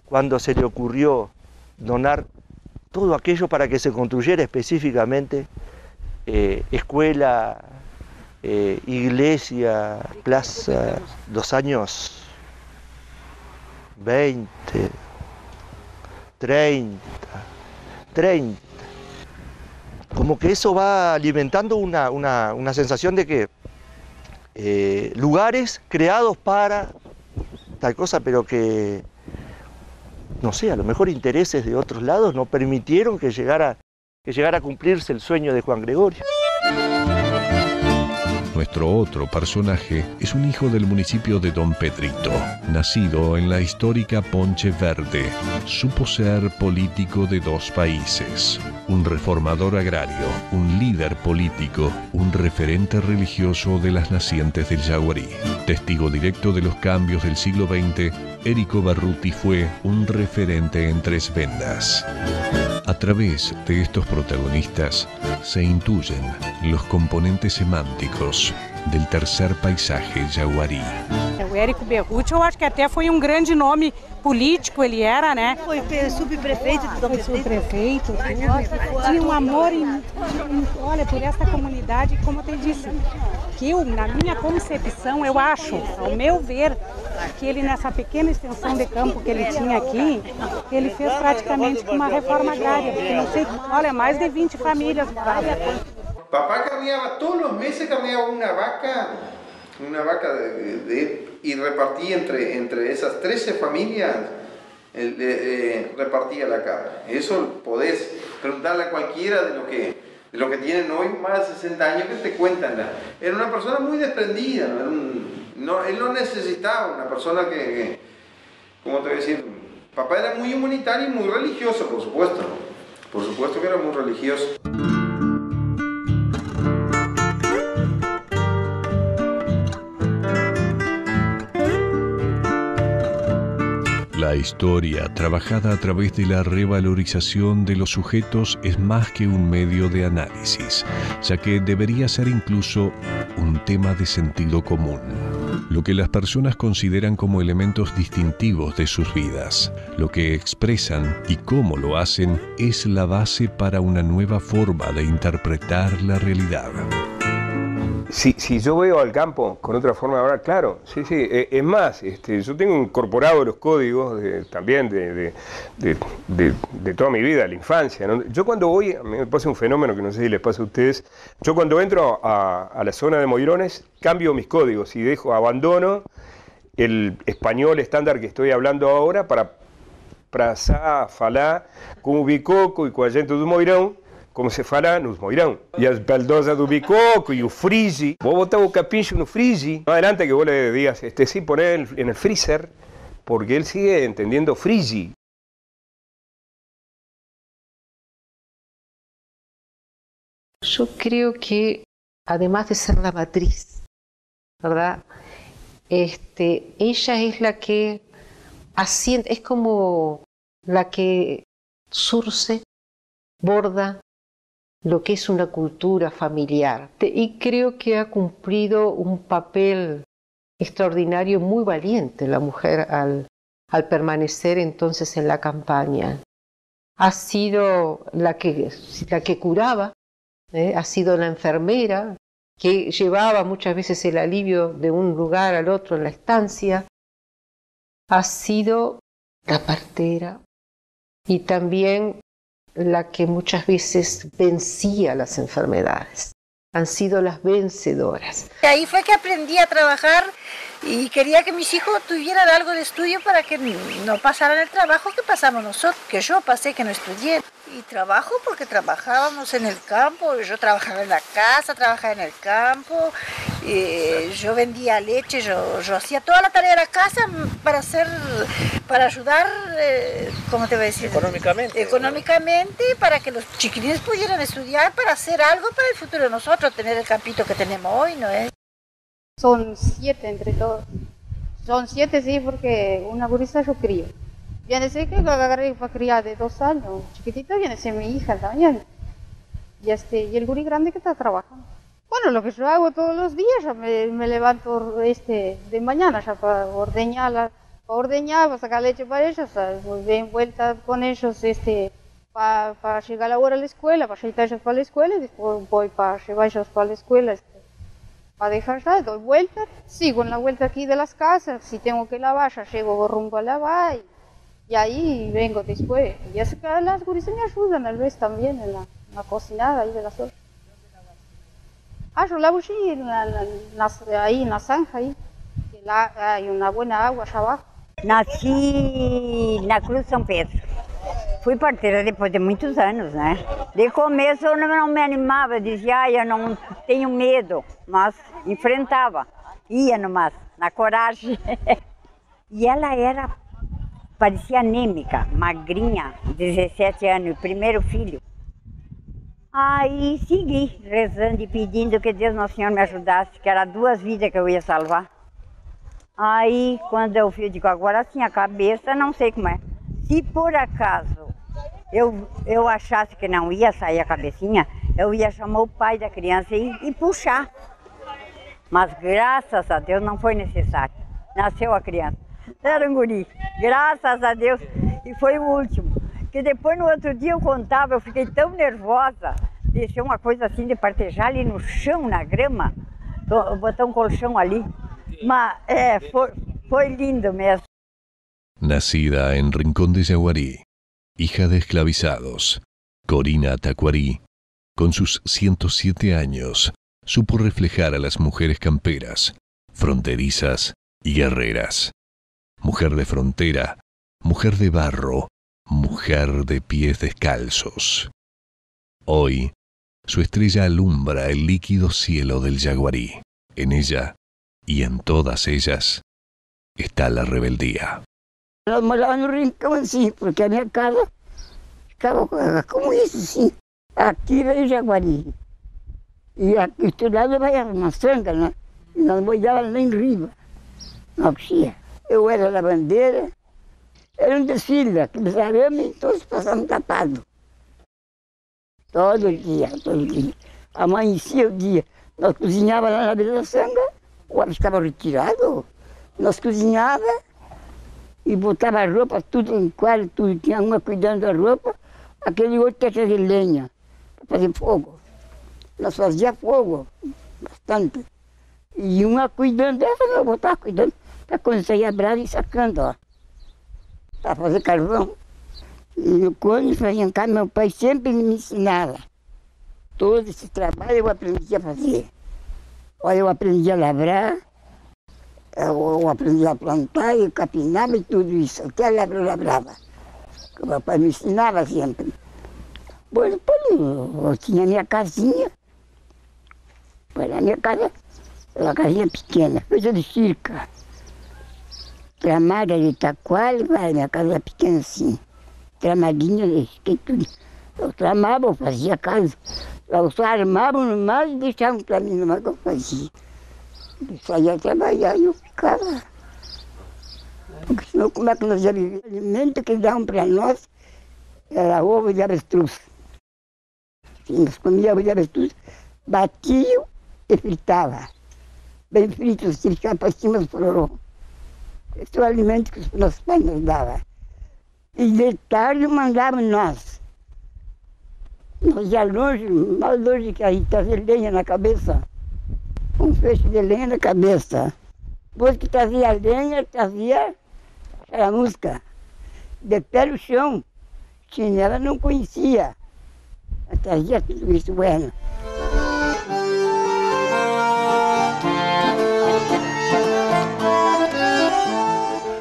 cuando se le ocurrió donar todo aquello para que se construyera específicamente escuela, iglesia, plaza, los años 20, 30? Como que eso va alimentando una sensación de que lugares creados para tal cosa, pero que no sé, a lo mejor intereses de otros lados no permitieron que llegara a cumplirse el sueño de Juan Gregorio. Nuestro otro personaje es un hijo del municipio de Don Pedrito. Nacido en la histórica Ponche Verde, supo ser político de 2 países. Un reformador agrario, un líder político, un referente religioso de las nacientes del Yaguarí. Testigo directo de los cambios del siglo XX, Érico Barruti fue un referente en Tres Vendas. A través de estos protagonistas se intuyen los componentes semânticos del tercer paisaje yaguarí. O Érico Barruti, eu acho que até foi grande nome político, ele era, né? Foi subprefeito de Dom Pedrito. Subprefeito, tinha amor olha, por essa comunidade, como eu disse, que na minha concepção, eu acho, ao meu ver, que ele nessa pequena extensão de campo que ele tinha aqui, ele fez praticamente uma reforma agrária, porque não sei, olha, mais de 20 famílias moravam. Papá carneaba todos los meses, carneaba una vaca y repartía entre esas 13 familias, repartía la carne. Eso podés preguntarle a cualquiera de lo que tienen hoy más de 60 años que te cuentan. Era una persona muy desprendida, No, él no necesitaba una persona que ¿cómo te voy a decir? Papá era muy humanitario y muy religioso, por supuesto. Por supuesto que era muy religioso. La historia, trabajada a través de la revalorización de los sujetos, es más que un medio de análisis, ya que debería ser incluso un tema de sentido común. Lo que las personas consideran como elementos distintivos de sus vidas, lo que expresan y cómo lo hacen, es la base para una nueva forma de interpretar la realidad. Si yo veo al campo con otra forma de hablar, claro, sí, es más, yo tengo incorporado los códigos también de toda mi vida, la infancia, ¿no? Yo cuando voy, a mí me pasa un fenómeno que no sé si les pasa a ustedes, yo cuando entro a la zona de Moirones, cambio mis códigos y abandono el español estándar que estoy hablando ahora para falar com o bicoco e com a gente do Moirão, como se fala nos Moirão. E as baldosas do bicoco e o frigi. Vos botar o capincho no frigi. No adelante que vos le digas, sí, poner en el freezer, porque él sigue entendiendo frigi. Yo creo que, además de ser la matriz, ¿verdad? Ella es la que asiente, es como la que surce, borda lo que es una cultura familiar. Y creo que ha cumplido un papel extraordinario, muy valiente la mujer al permanecer entonces en la campaña. Ha sido la que curaba, ha sido la enfermera, que llevaba muchas veces el alivio de un lugar al otro en la estancia. Ha sido la partera y también la que muchas veces vencía las enfermedades. Han sido las vencedoras. Ahí fue que aprendí a trabajar y quería que mis hijos tuvieran algo de estudio para que no pasaran el trabajo que pasamos nosotros, que yo pasé, que no estudié. Y trabajo porque trabajábamos en el campo, yo trabajaba en la casa, trabajaba en el campo, yo vendía leche, yo hacía toda la tarea de la casa para ayudar, ¿cómo te voy a decir? Económicamente, para que los chiquilines pudieran estudiar, para hacer algo para el futuro de nosotros, tener el campito que tenemos hoy, ¿no es? Son 7 entre todos. Son 7, sí, porque una gurisa yo crío. Viene a ser que la agarré para criar de 2 años. Chiquitita viene a ser mi hija también. Y el gurí grande que está trabajando. Bueno, lo que yo hago todos los días, ya me levanto de mañana ya para ordeñar, para sacar leche para ellos, voy bien vuelta con ellos para llegar a la hora a la escuela, para llevar ellos para la escuela, y después voy para llevar ellos para la escuela. Para dejar ya, doy vuelta, sigo en la vuelta aquí de las casas, si tengo que lavar, ya llego rumbo a lavar y ahí vengo después. Y así que las gurisas me ayudan a veces también en la cocinada ahí de las horas. Yo lavo allí ahí en la zanja, ahí. Hay una buena agua allá abajo. Nasci na Cruz São Pedro. Fui parteira depois de muitos anos, né? De começo eu não me animava, dizia, eu não tenho medo, mas enfrentava, ia na coragem. E ela parecia anêmica, magrinha, 17 anos, primeiro filho. Aí segui rezando e pedindo que Deus Nosso Senhor me ajudasse, que era 2 vidas que eu ia salvar. Aí quando eu digo, agora sim a cabeça, não sei como é. Se por acaso eu achasse que não ia sair a cabecinha, eu ia chamar o pai da criança e puxar. Mas graças a Deus não foi necessário. Nasceu a criança. Era um guri, graças a Deus. E foi o último. Que depois no outro dia eu contava, eu fiquei tão nervosa. Deixei uma coisa assim de partejar ali no chão, na grama. Botar um colchão ali. Mas foi lindo mesmo. Nacida en Rincón de Yaguarí, hija de esclavizados, Corina Tacuarí, con sus 107 años, supo reflejar a las mujeres camperas, fronterizas y guerreras. Mujer de frontera, mujer de barro, mujer de pies descalzos. Hoy, su estrella alumbra el líquido cielo del Yaguarí. En ella y en todas ellas está la rebeldía. Nós morávamos no rincão assim, porque a minha casa ficava como isso, assim. Aqui veio Jaguari. E aqui, do outro lado vai a Maçanga, né? E nós morávamos lá em Riva, na Oxia. Eu era lavandeira, era um desfile, aqueles arames, todos passavam tapados. Todo dia, todo dia. Amanhecia o dia. Nós cozinhávamos lá na beira da sanga, o homem ficava retirado. Nós cozinhávamos e botava a roupa, tudo em quadro, tudo. Tinha uma cuidando da roupa, aquele outro que ia trazer lenha para fazer fogo. Nós fazíamos fogo, bastante. E uma cuidando dessa, eu botava cuidando, para quando saía brava e sacando, ó. Para fazer carvão. E quando fazia em casa, meu pai sempre me ensinava. Todo esse trabalho eu aprendi a fazer. Olha, eu aprendi a lavrar, eu aprendi a plantar, eu capinava e tudo isso. Até a lavra eu lavrava. O meu pai me ensinava sempre. Bom, depois eu tinha a minha casinha. Foi a minha casa, uma casinha pequena, coisa de circa. Tramada de taquari, minha casa era pequena assim. Tramadinha, que tudo. Eu tramava, eu fazia casa. Eu só armava no mar e deixava para mim no mar que eu fazia. Eu saía trabalhar e eu ficava. Porque senão como é que nós ia viver? O alimento que davam para nós era ovo de avestruz. Nós comíamos ovo de avestruz, batiam e fritavam. Bem frito, assim, ficava para cima do florão. Esse é o alimento que os nossos pais nos davam. E de tarde mandavam nós. Nós ia longe, mais longe que aí, trazia lenha na cabeça. Um feixe de lenha na cabeça. Depois que trazia lenha, trazia charamusca. De pé no chão. Chinela não conhecia. Mas trazia tudo isso bueno.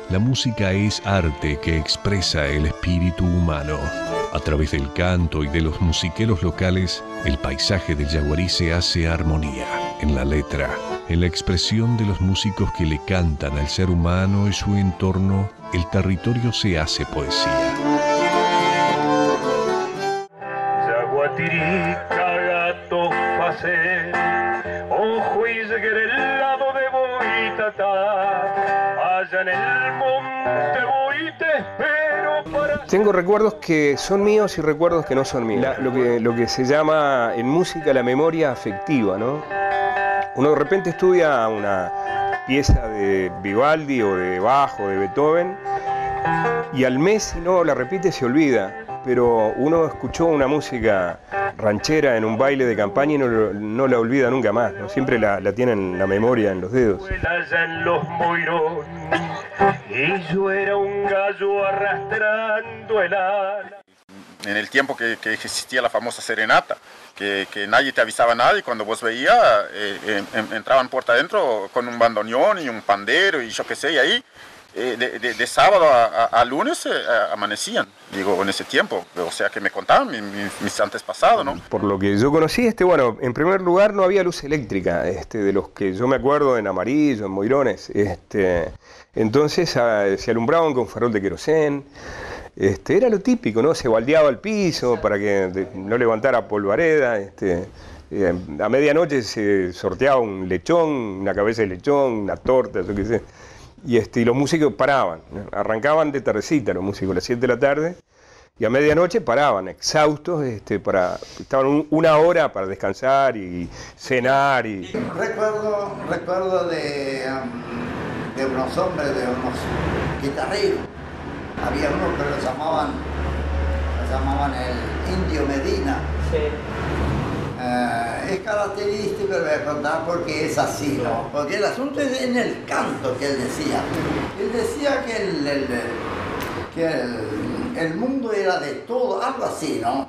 La música es arte que expresa el espíritu humano. A través del canto y de los musiqueros locales, el paisaje del Yaguarí se hace armonía. En la letra, en la expresión de los músicos que le cantan al ser humano y su entorno, el territorio se hace poesía. Yaguatirica gato face, ojo y lado de Boitatá, allá en el monte voy te espero para... Tengo recuerdos que son míos y recuerdos que no son míos. Lo que se llama en música la memoria afectiva, ¿no? Uno de repente estudia una pieza de Vivaldi o de Bach o de Beethoven y al mes, si no la repite, se olvida. Pero uno escuchó una música ranchera en un baile de campaña y no la olvida nunca más, ¿no? Siempre la tiene en la memoria, en los dedos. En los Moirón, y yo era un gallo arrastrando el ala. En el tiempo que existía la famosa serenata, que nadie te avisaba nada y cuando vos veías, entraban puerta adentro con un bandoneón y un pandero y yo qué sé, y ahí de sábado a lunes amanecían, digo, en ese tiempo, o sea que me contaban mis antepasados, ¿no? Por lo que yo conocí, bueno, en primer lugar no había luz eléctrica, de los que yo me acuerdo en Amarillo, en Moirones, entonces se alumbraban con farol de querosén. Era lo típico, ¿no? Se baldeaba el piso para que no levantara polvareda. A medianoche se sorteaba un lechón, una cabeza de lechón, una torta, yo qué sé. Y los músicos paraban, ¿no? Arrancaban de tardecita los músicos a las 7 de la tarde y a medianoche paraban, exhaustos, estaban una hora para descansar y cenar. Recuerdo de unos hombres, de unos guitarreros. Había uno que lo llamaban el Indio Medina. Sí. Es característico, le voy a contar porque es así, ¿no? Porque el asunto es en el canto que él decía. Él decía que el mundo era de todo, algo así, ¿no?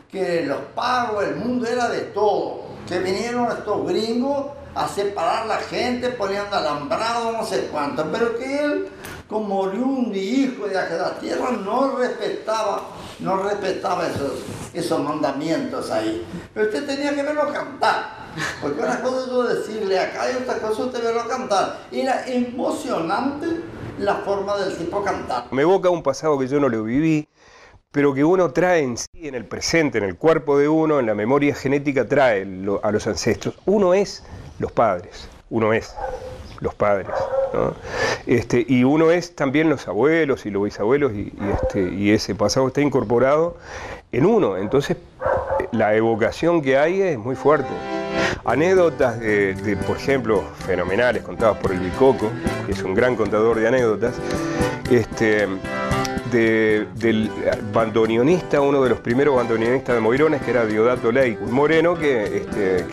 Que los pagos, el mundo era de todo. Que vinieron estos gringos a separar la gente, poniendo alambrado, no sé cuánto, pero que él, como oriundo y hijo de aquella tierra, no respetaba esos mandamientos ahí. Pero usted tenía que verlo cantar. Porque una cosa es yo decirle acá y otra cosa es verlo cantar. Era emocionante la forma del tipo cantar. Me evoca un pasado que yo no lo viví, pero que uno trae en sí, en el presente, en el cuerpo de uno, en la memoria genética, trae a los ancestros. Uno es los padres, ¿no? Y uno es también los abuelos y los bisabuelos, y ese pasado está incorporado en uno. Entonces, la evocación que hay es muy fuerte. Anécdotas por ejemplo, fenomenales, contadas por el Bicoco, que es un gran contador de anécdotas, del bandoneonista, uno de los primeros bandoneonistas de Moirones, que era Diodato Ley, un moreno que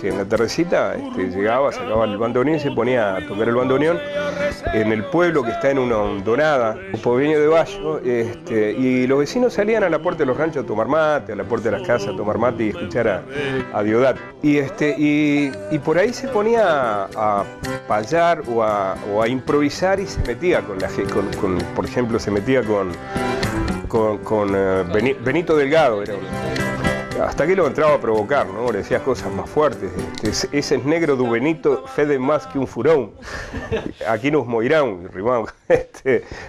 en la tardecita llegaba, sacaba el bandoneón y se ponía a tocar el bandoneón en el pueblo que está en una hondonada, un poviño de Bayo, y los vecinos salían a la puerta de los ranchos a tomar mate, a la puerta de las casas a tomar mate y escuchar a Diodato. Y por ahí se ponía a payar o a improvisar y se metía con la gente, por ejemplo, se metía con Benito Delgado, hasta que lo entraba a provocar, ¿no? Le decía cosas más fuertes. Ese es negro do Benito, fede más que un furón. Aquí nos moirán, rimamos.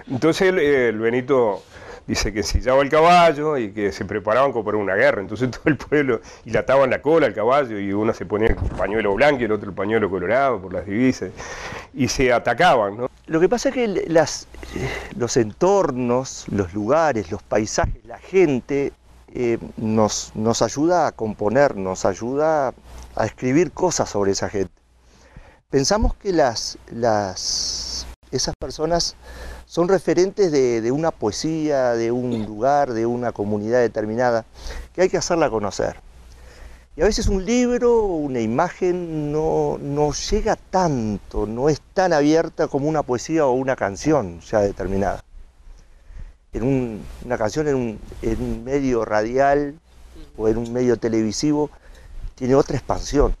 Entonces el Benito dice que ensillaba el caballo y que se preparaban como para una guerra. Entonces todo el pueblo, y le ataban la cola al caballo, y uno se ponía el pañuelo blanco y el otro el pañuelo colorado por las divisas, y se atacaban, ¿no? Lo que pasa es que los entornos, los lugares, los paisajes, la gente nos ayuda a componer, nos ayuda a escribir cosas sobre esa gente. Pensamos que esas personas son referentes de una poesía, de un lugar, de una comunidad determinada, que hay que hacerla conocer. Y a veces un libro, una imagen no llega tanto, no es tan abierta como una poesía o una canción ya determinada. Una canción en un medio radial o en un medio televisivo tiene otra expansión.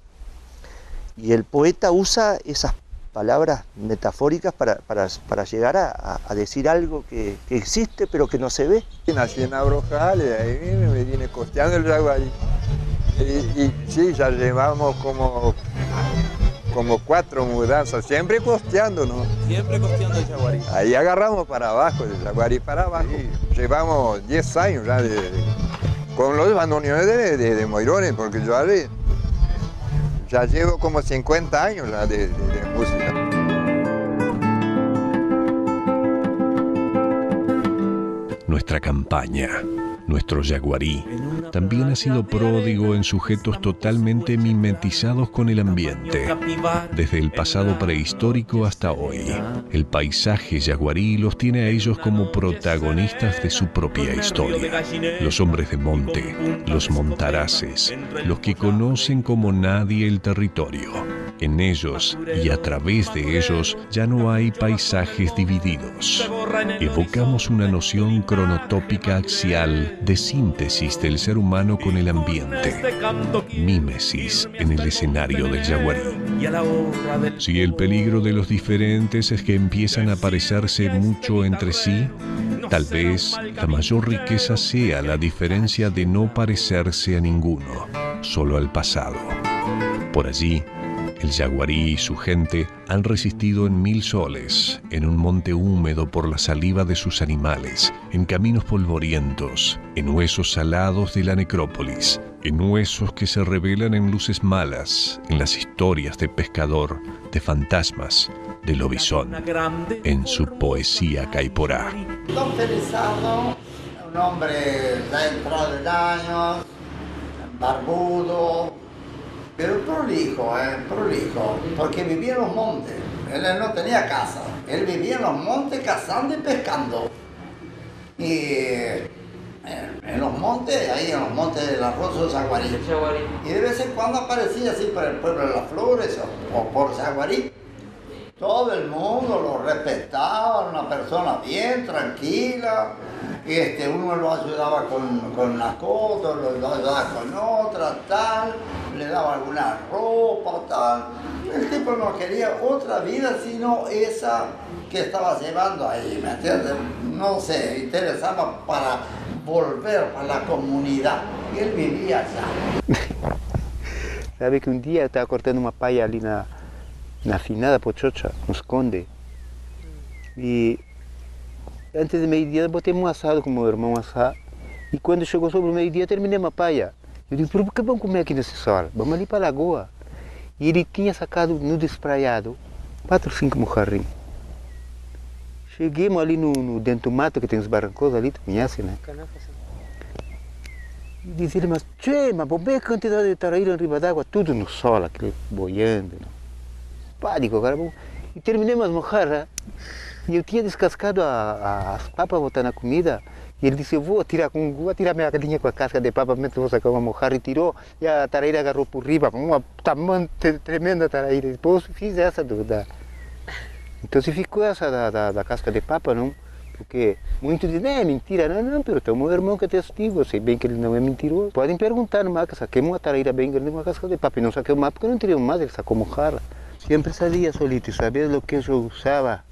Y el poeta usa esas palabras metafóricas para llegar a decir algo que existe pero que no se ve. Nací en Abrojales, ahí me viene costeando el jaguarí. Y sí, ya llevamos como 4 mudanzas, siempre costeando, ¿no? Siempre costeando el jaguarí. Ahí agarramos para abajo, el jaguarí para abajo. Sí. Llevamos 10 años ya con los bandoneones de Moirones, porque yo ya llevo como 50 años ya de música. Nuestra campaña, nuestro yaguarí, también ha sido pródigo en sujetos totalmente mimetizados con el ambiente. Desde el pasado prehistórico hasta hoy, el paisaje yaguarí los tiene a ellos como protagonistas de su propia historia. Los hombres de monte, los montaraces, los que conocen como nadie el territorio. En ellos y a través de ellos ya no hay paisajes divididos. Evocamos una noción cronotópica axial de síntesis del ser humano con el ambiente. Mímesis en el escenario del yaguarí. Si el peligro de los diferentes es que empiezan a parecerse mucho entre sí, tal vez la mayor riqueza sea la diferencia de no parecerse a ninguno, solo al pasado. Por allí, el yaguarí y su gente han resistido en 1000 soles, en un monte húmedo por la saliva de sus animales, en caminos polvorientos, en huesos salados de la necrópolis, en huesos que se revelan en luces malas, en las historias de pescador, de fantasmas, de lobizón, en su poesía caiporá. Don Felizardo, un hombre ya entrado en años, barbudo, pero prolijo, porque vivía en los montes. Él no tenía casa, él vivía en los montes cazando y pescando. Y en los montes, ahí en los montes del Arroyo de Yaguarí. Y de vez en cuando aparecía así por el pueblo de las Flores o por Yaguarí. Todo el mundo lo respetaba, una persona bien tranquila. Uno lo ayudaba con las cosas, lo ayudaba con otras, tal, le daba alguna ropa, tal. El tipo no quería otra vida sino esa que estaba llevando ahí, ¿me entiendes? No se interesaba para volver a la comunidad. Y él vivía allá. Sabe que un día eu estava cortando uma paia ali na finada Pochocha, nos Conde. E antes de meio-dia botei um assado com o meu irmão assar. E quando chegou sobre o meio-dia terminei uma paia. Eu digo, por que vamos comer aqui nesse sol? Vamos ali para a lagoa. E ele tinha sacado no despraiado 4 ou 5 mojarrinhos. Cheguemos ali dentro do mato, que tem os barrancos ali, tu conhece, né? E diz ele, mas vamos ver a quantidade de taraíra em riba d'água, tudo no sol, aquele boiando. Né? Pá, digo, agora vamos... E terminemos as mojarras. E eu tinha descascado as papas, botar na comida. E ele disse, eu vou tirar minha galinha com a casca de papa, vou sacar uma mojarra, e tirou, e a taraíra agarrou por riba, uma tremenda taraíra. Depois fiz essa Então se ficou essa da casca de papa, não? Porque muitos dizem, é mentira, não, mas tem o meu irmão que é testigo, eu sei bem que ele não é mentiroso. Podem perguntar, mas saquei uma taraíra bem grande com a casca de papa, e não saquei uma porque não tirei mais, ele sacou mojarra. Sempre sabia solito, sabia o que eu usava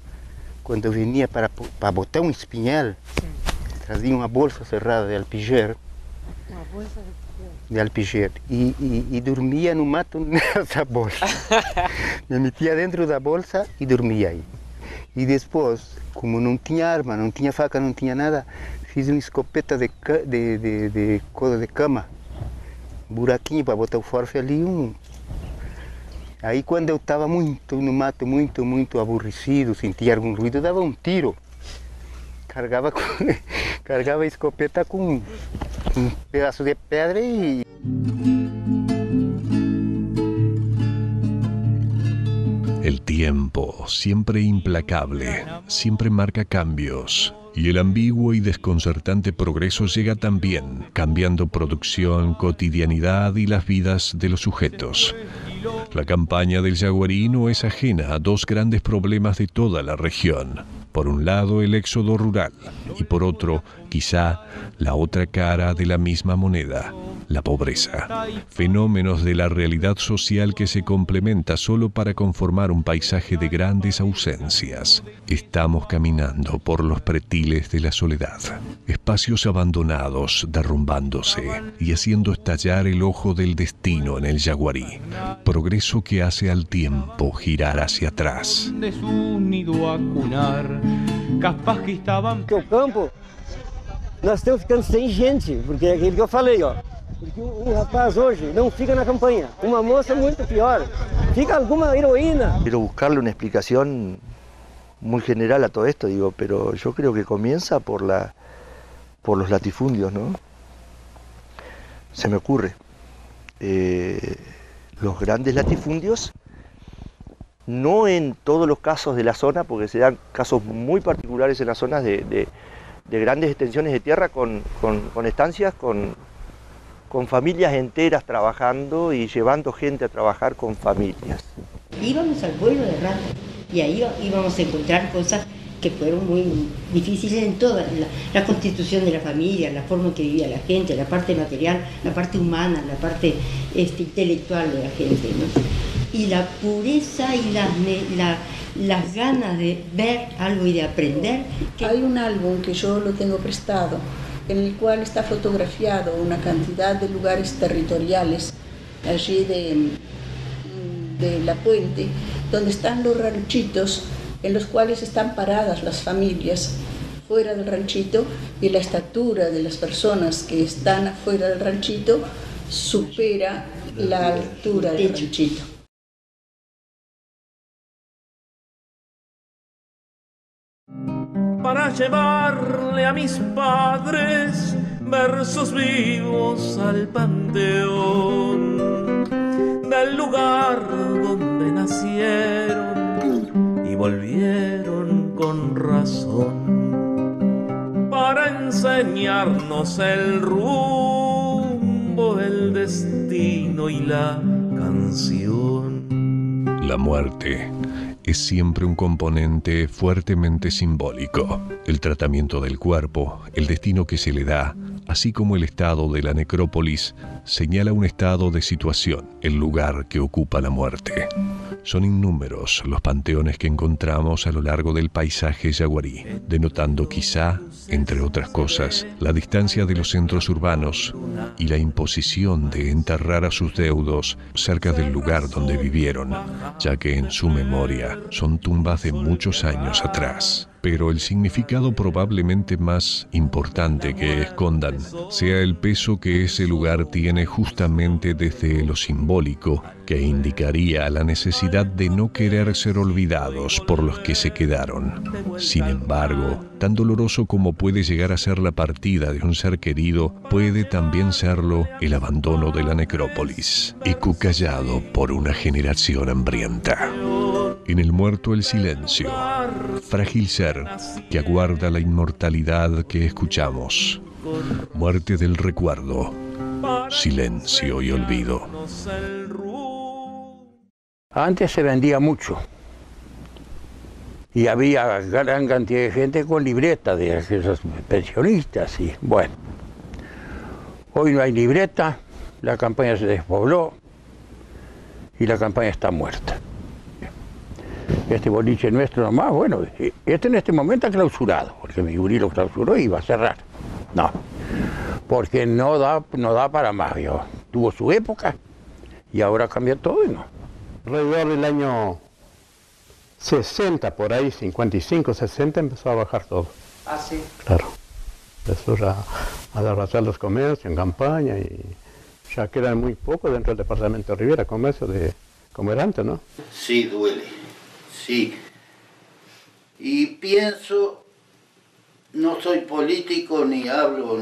quando eu vinha para botar um espinhal. Trazia uma bolsa cerrada de alpiger. Uma bolsa de alpiger. E dormia no mato nessa bolsa. Me metia dentro da bolsa e dormia aí. E depois, como não tinha arma, não tinha faca, não tinha nada, fiz uma escopeta de coisa de cama. Um buraquinho para botar o forfe ali. Aí quando eu estava muito no mato, muito aborrecido, sentia algum ruído, dava um tiro. Cargava a escopeta con un pedazo de pedra y... El tiempo, siempre implacable, siempre marca cambios. Y el ambiguo y desconcertante progreso llega también, cambiando producción, cotidianidad y las vidas de los sujetos. La campaña del Yaguarí no es ajena a dos grandes problemas de toda la región. Por un lado, el éxodo rural, y por otro, quizá, la otra cara de la misma moneda, la pobreza. Fenómenos de la realidad social que se complementa solo para conformar un paisaje de grandes ausencias. Estamos caminando por los pretiles de la soledad, espacios abandonados derrumbándose y haciendo estallar el ojo del destino en el Yaguarí. Progreso que hace al tiempo girar hacia atrás. Que o campo, nós estamos ficando sem gente, porque é aquilo que eu falei, ó. Porque um rapaz hoje não fica na campanha, uma moça muito pior, fica alguma heroína. Quiero buscarle una explicación muy general a todo esto, digo, pero yo creo que comienza por los latifundios, ¿no? Se me ocurre. Los grandes latifundios, no en todos los casos de la zona, porque se dan casos muy particulares en las zonas de grandes extensiones de tierra con estancias, con familias enteras trabajando y llevando gente a trabajar con familias. Íbamos al pueblo de Rata y ahí íbamos a encontrar cosas que fueron muy difíciles en toda la constitución de la familia, la forma en que vivía la gente, la parte material, la parte humana, la parte intelectual de la gente, ¿no? Y la pureza y las ganas de ver algo y de aprender. Hay un álbum que yo lo tengo prestado, en el cual está fotografiado una cantidad de lugares territoriales allí de La Puente, donde están los ranchitos en los cuales están paradas las familias fuera del ranchito, y la estatura de las personas que están afuera del ranchito supera la altura del ranchito. Para llevarle a mis padres versos vivos al panteón del lugar donde nacieron y volvieron con razón para enseñarnos el rumbo, el destino y la canción. La muerte es siempre un componente fuertemente simbólico. El tratamiento del cuerpo, el destino que se le da, así como el estado de la necrópolis, señala un estado de situación, el lugar que ocupa la muerte. Son innúmeros los panteones que encontramos a lo largo del paisaje yaguarí, denotando quizá, entre otras cosas, la distancia de los centros urbanos y la imposición de enterrar a sus deudos cerca del lugar donde vivieron, ya que en su memoria son tumbas de muchos años atrás. Pero el significado probablemente más importante que escondan sea el peso que ese lugar tiene justamente desde lo simbólico, que indicaría la necesidad de no querer ser olvidados por los que se quedaron. Sin embargo, tan doloroso como puede llegar a ser la partida de un ser querido, puede también serlo el abandono de la necrópolis, eco callado por una generación hambrienta. En el muerto el silencio, frágil ser que aguarda la inmortalidad que escuchamos. Muerte del recuerdo, silencio y olvido. Antes se vendía mucho y había gran cantidad de gente con libreta de esos pensionistas y bueno. Hoy no hay libreta, la campaña se despobló y la campaña está muerta. Este boliche nuestro nomás, bueno, este en este momento ha clausurado, porque mi gurí lo clausuró y iba a cerrar. No, porque no da para más, yo. Tuvo su época y ahora cambia todo y no. Alrededor del año 60, por ahí, 55, 60, empezó a bajar todo. Ah, sí. Claro. Empezó ya a arrasar los comercios en campaña y ya quedan muy poco dentro del departamento de Rivera, comercio de como era antes, ¿no? Sí, duele. Sí, y pienso, no soy político ni hablo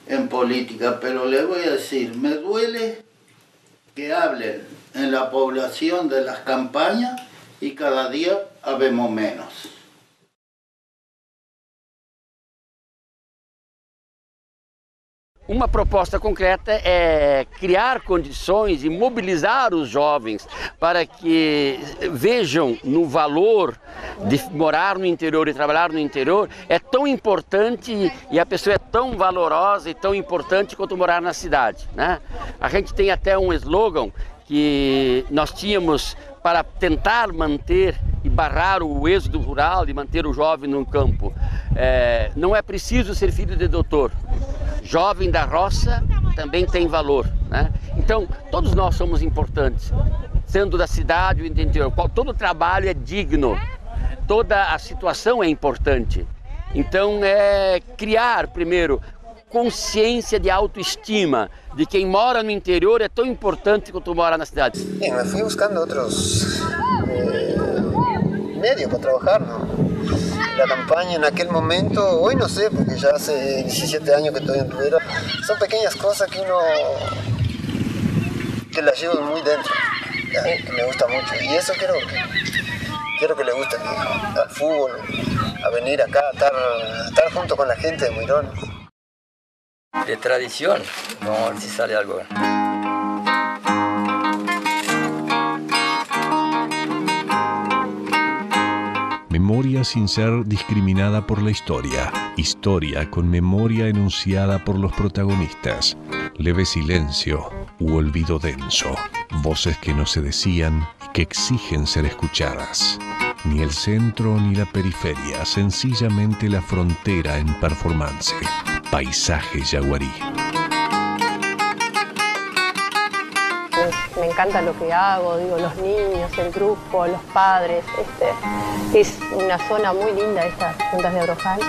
en política, pero le voy a decir, me duele que hablen en la población de las campañas y cada día habemos menos. Uma proposta concreta é criar condições e mobilizar os jovens para que vejam no valor de morar no interior e trabalhar no interior. É tão importante e a pessoa é tão valorosa e tão importante quanto morar na cidade, né? A gente tem até um slogan que nós tínhamos para tentar manter e barrar o êxodo rural, de manter o jovem no campo. Não é preciso ser filho de doutor. Jovem da roça também tem valor, né? Então, todos nós somos importantes, sendo da cidade ou do interior. Todo trabalho é digno, toda a situação é importante. Então, criar, primeiro, consciência de autoestima, de quem mora no interior é tão importante quanto mora na cidade. Bien, me fui buscando otros medios para trabajar, ¿no? La campaña en aquel momento, hoy no sé, porque ya hace 17 años que estoy en Rivera, son pequeñas cosas que uno que las llevo muy dentro, que me gusta mucho, y eso quiero que le guste al fútbol, a venir acá, a estar junto con la gente de Muirón. De tradición, vamos a ver si sale algo. Memoria sin ser discriminada por la historia. Historia con memoria enunciada por los protagonistas. Leve silencio u olvido denso. Voces que no se decían y que exigen ser escuchadas. Ni el centro ni la periferia, sencillamente la frontera en performance. Paisaje yaguarí. Me encanta lo que hago, digo, los niños, el grupo, los padres. Es una zona muy linda estas juntas de Abrojal.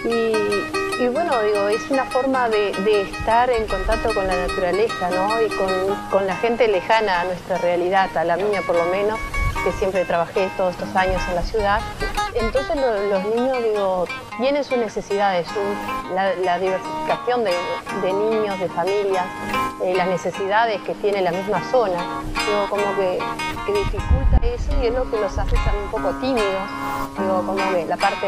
Y bueno, digo, es una forma de estar en contacto con la naturaleza, ¿no? Y con la gente lejana a nuestra realidad, a la mía por lo menos, que siempre trabajé todos estos años en la ciudad. Entonces los niños, digo, tienen sus necesidades, la diversificación de niños, de familias, las necesidades que tiene la misma zona, digo, como que dificulta eso y es lo que los hace también un poco tímidos, digo, como que la parte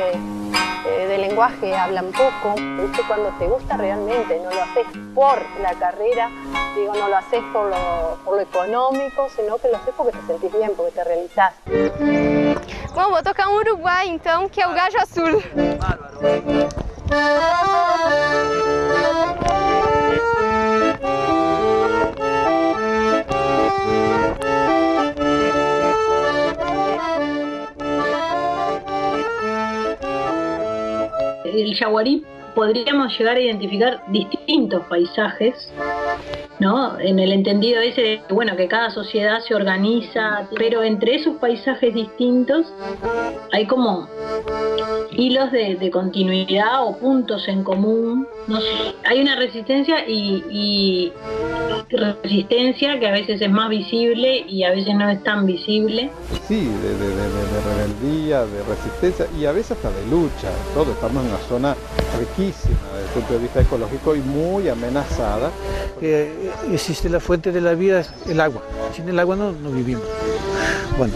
de lenguaje hablan poco, ¿viste? Cuando te gusta realmente, no lo haces por la carrera, digo, no lo haces por lo económico, sino que lo haces porque te sentís bien, porque te realizás. Bom, vou tocar um Uruguai então, que é o Gajo Azul. Bárbaro. el yaguarí podríamos llegar a identificar distintos paisajes, ¿no? En el entendido ese de que, bueno, que cada sociedad se organiza, pero entre esos paisajes distintos hay como hilos de continuidad o puntos en común. No sé, hay una resistencia y resistencia que a veces es más visible y a veces no es tan visible. Sí, de rebeldía, de resistencia y a veces hasta de lucha. Todo, estamos en una zona riquísima desde el punto de vista ecológico y muy amenazada. Existe la fuente de la vida, el agua. Sin el agua no vivimos. Bueno,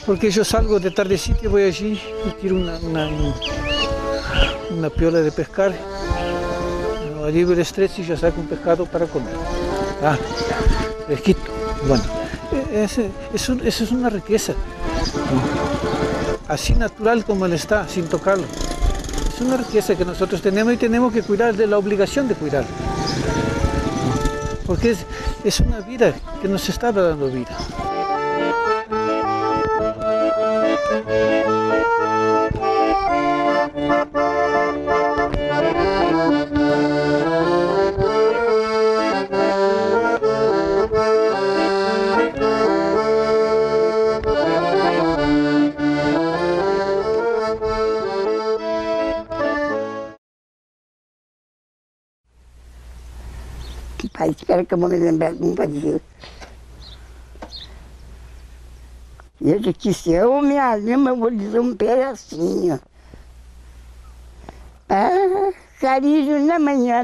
porque yo salgo de tardecita y voy allí y tiro una piola de pescar, alivio el estrés y ya saco un pescado para comer. Fresquito. Bueno, eso es una riqueza. Así natural como él está, sin tocarlo. Es una riqueza que nosotros tenemos y tenemos que cuidar, de la obligación de cuidar. Porque es una vida que nos está dando vida. Pai, espera que eu vou me lembrar de um país. Eu disse, se eu me animo, eu vou dizer um pedacinho. Carillo na manhã,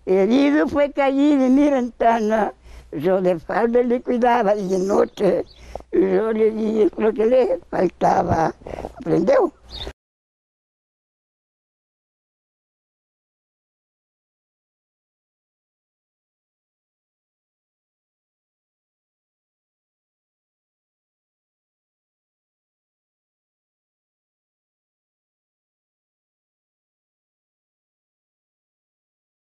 herido foi cair em mi ventana. Yo de falda le cuidaba y de noche yo le di lo que le faltaba. ¿Aprendeu?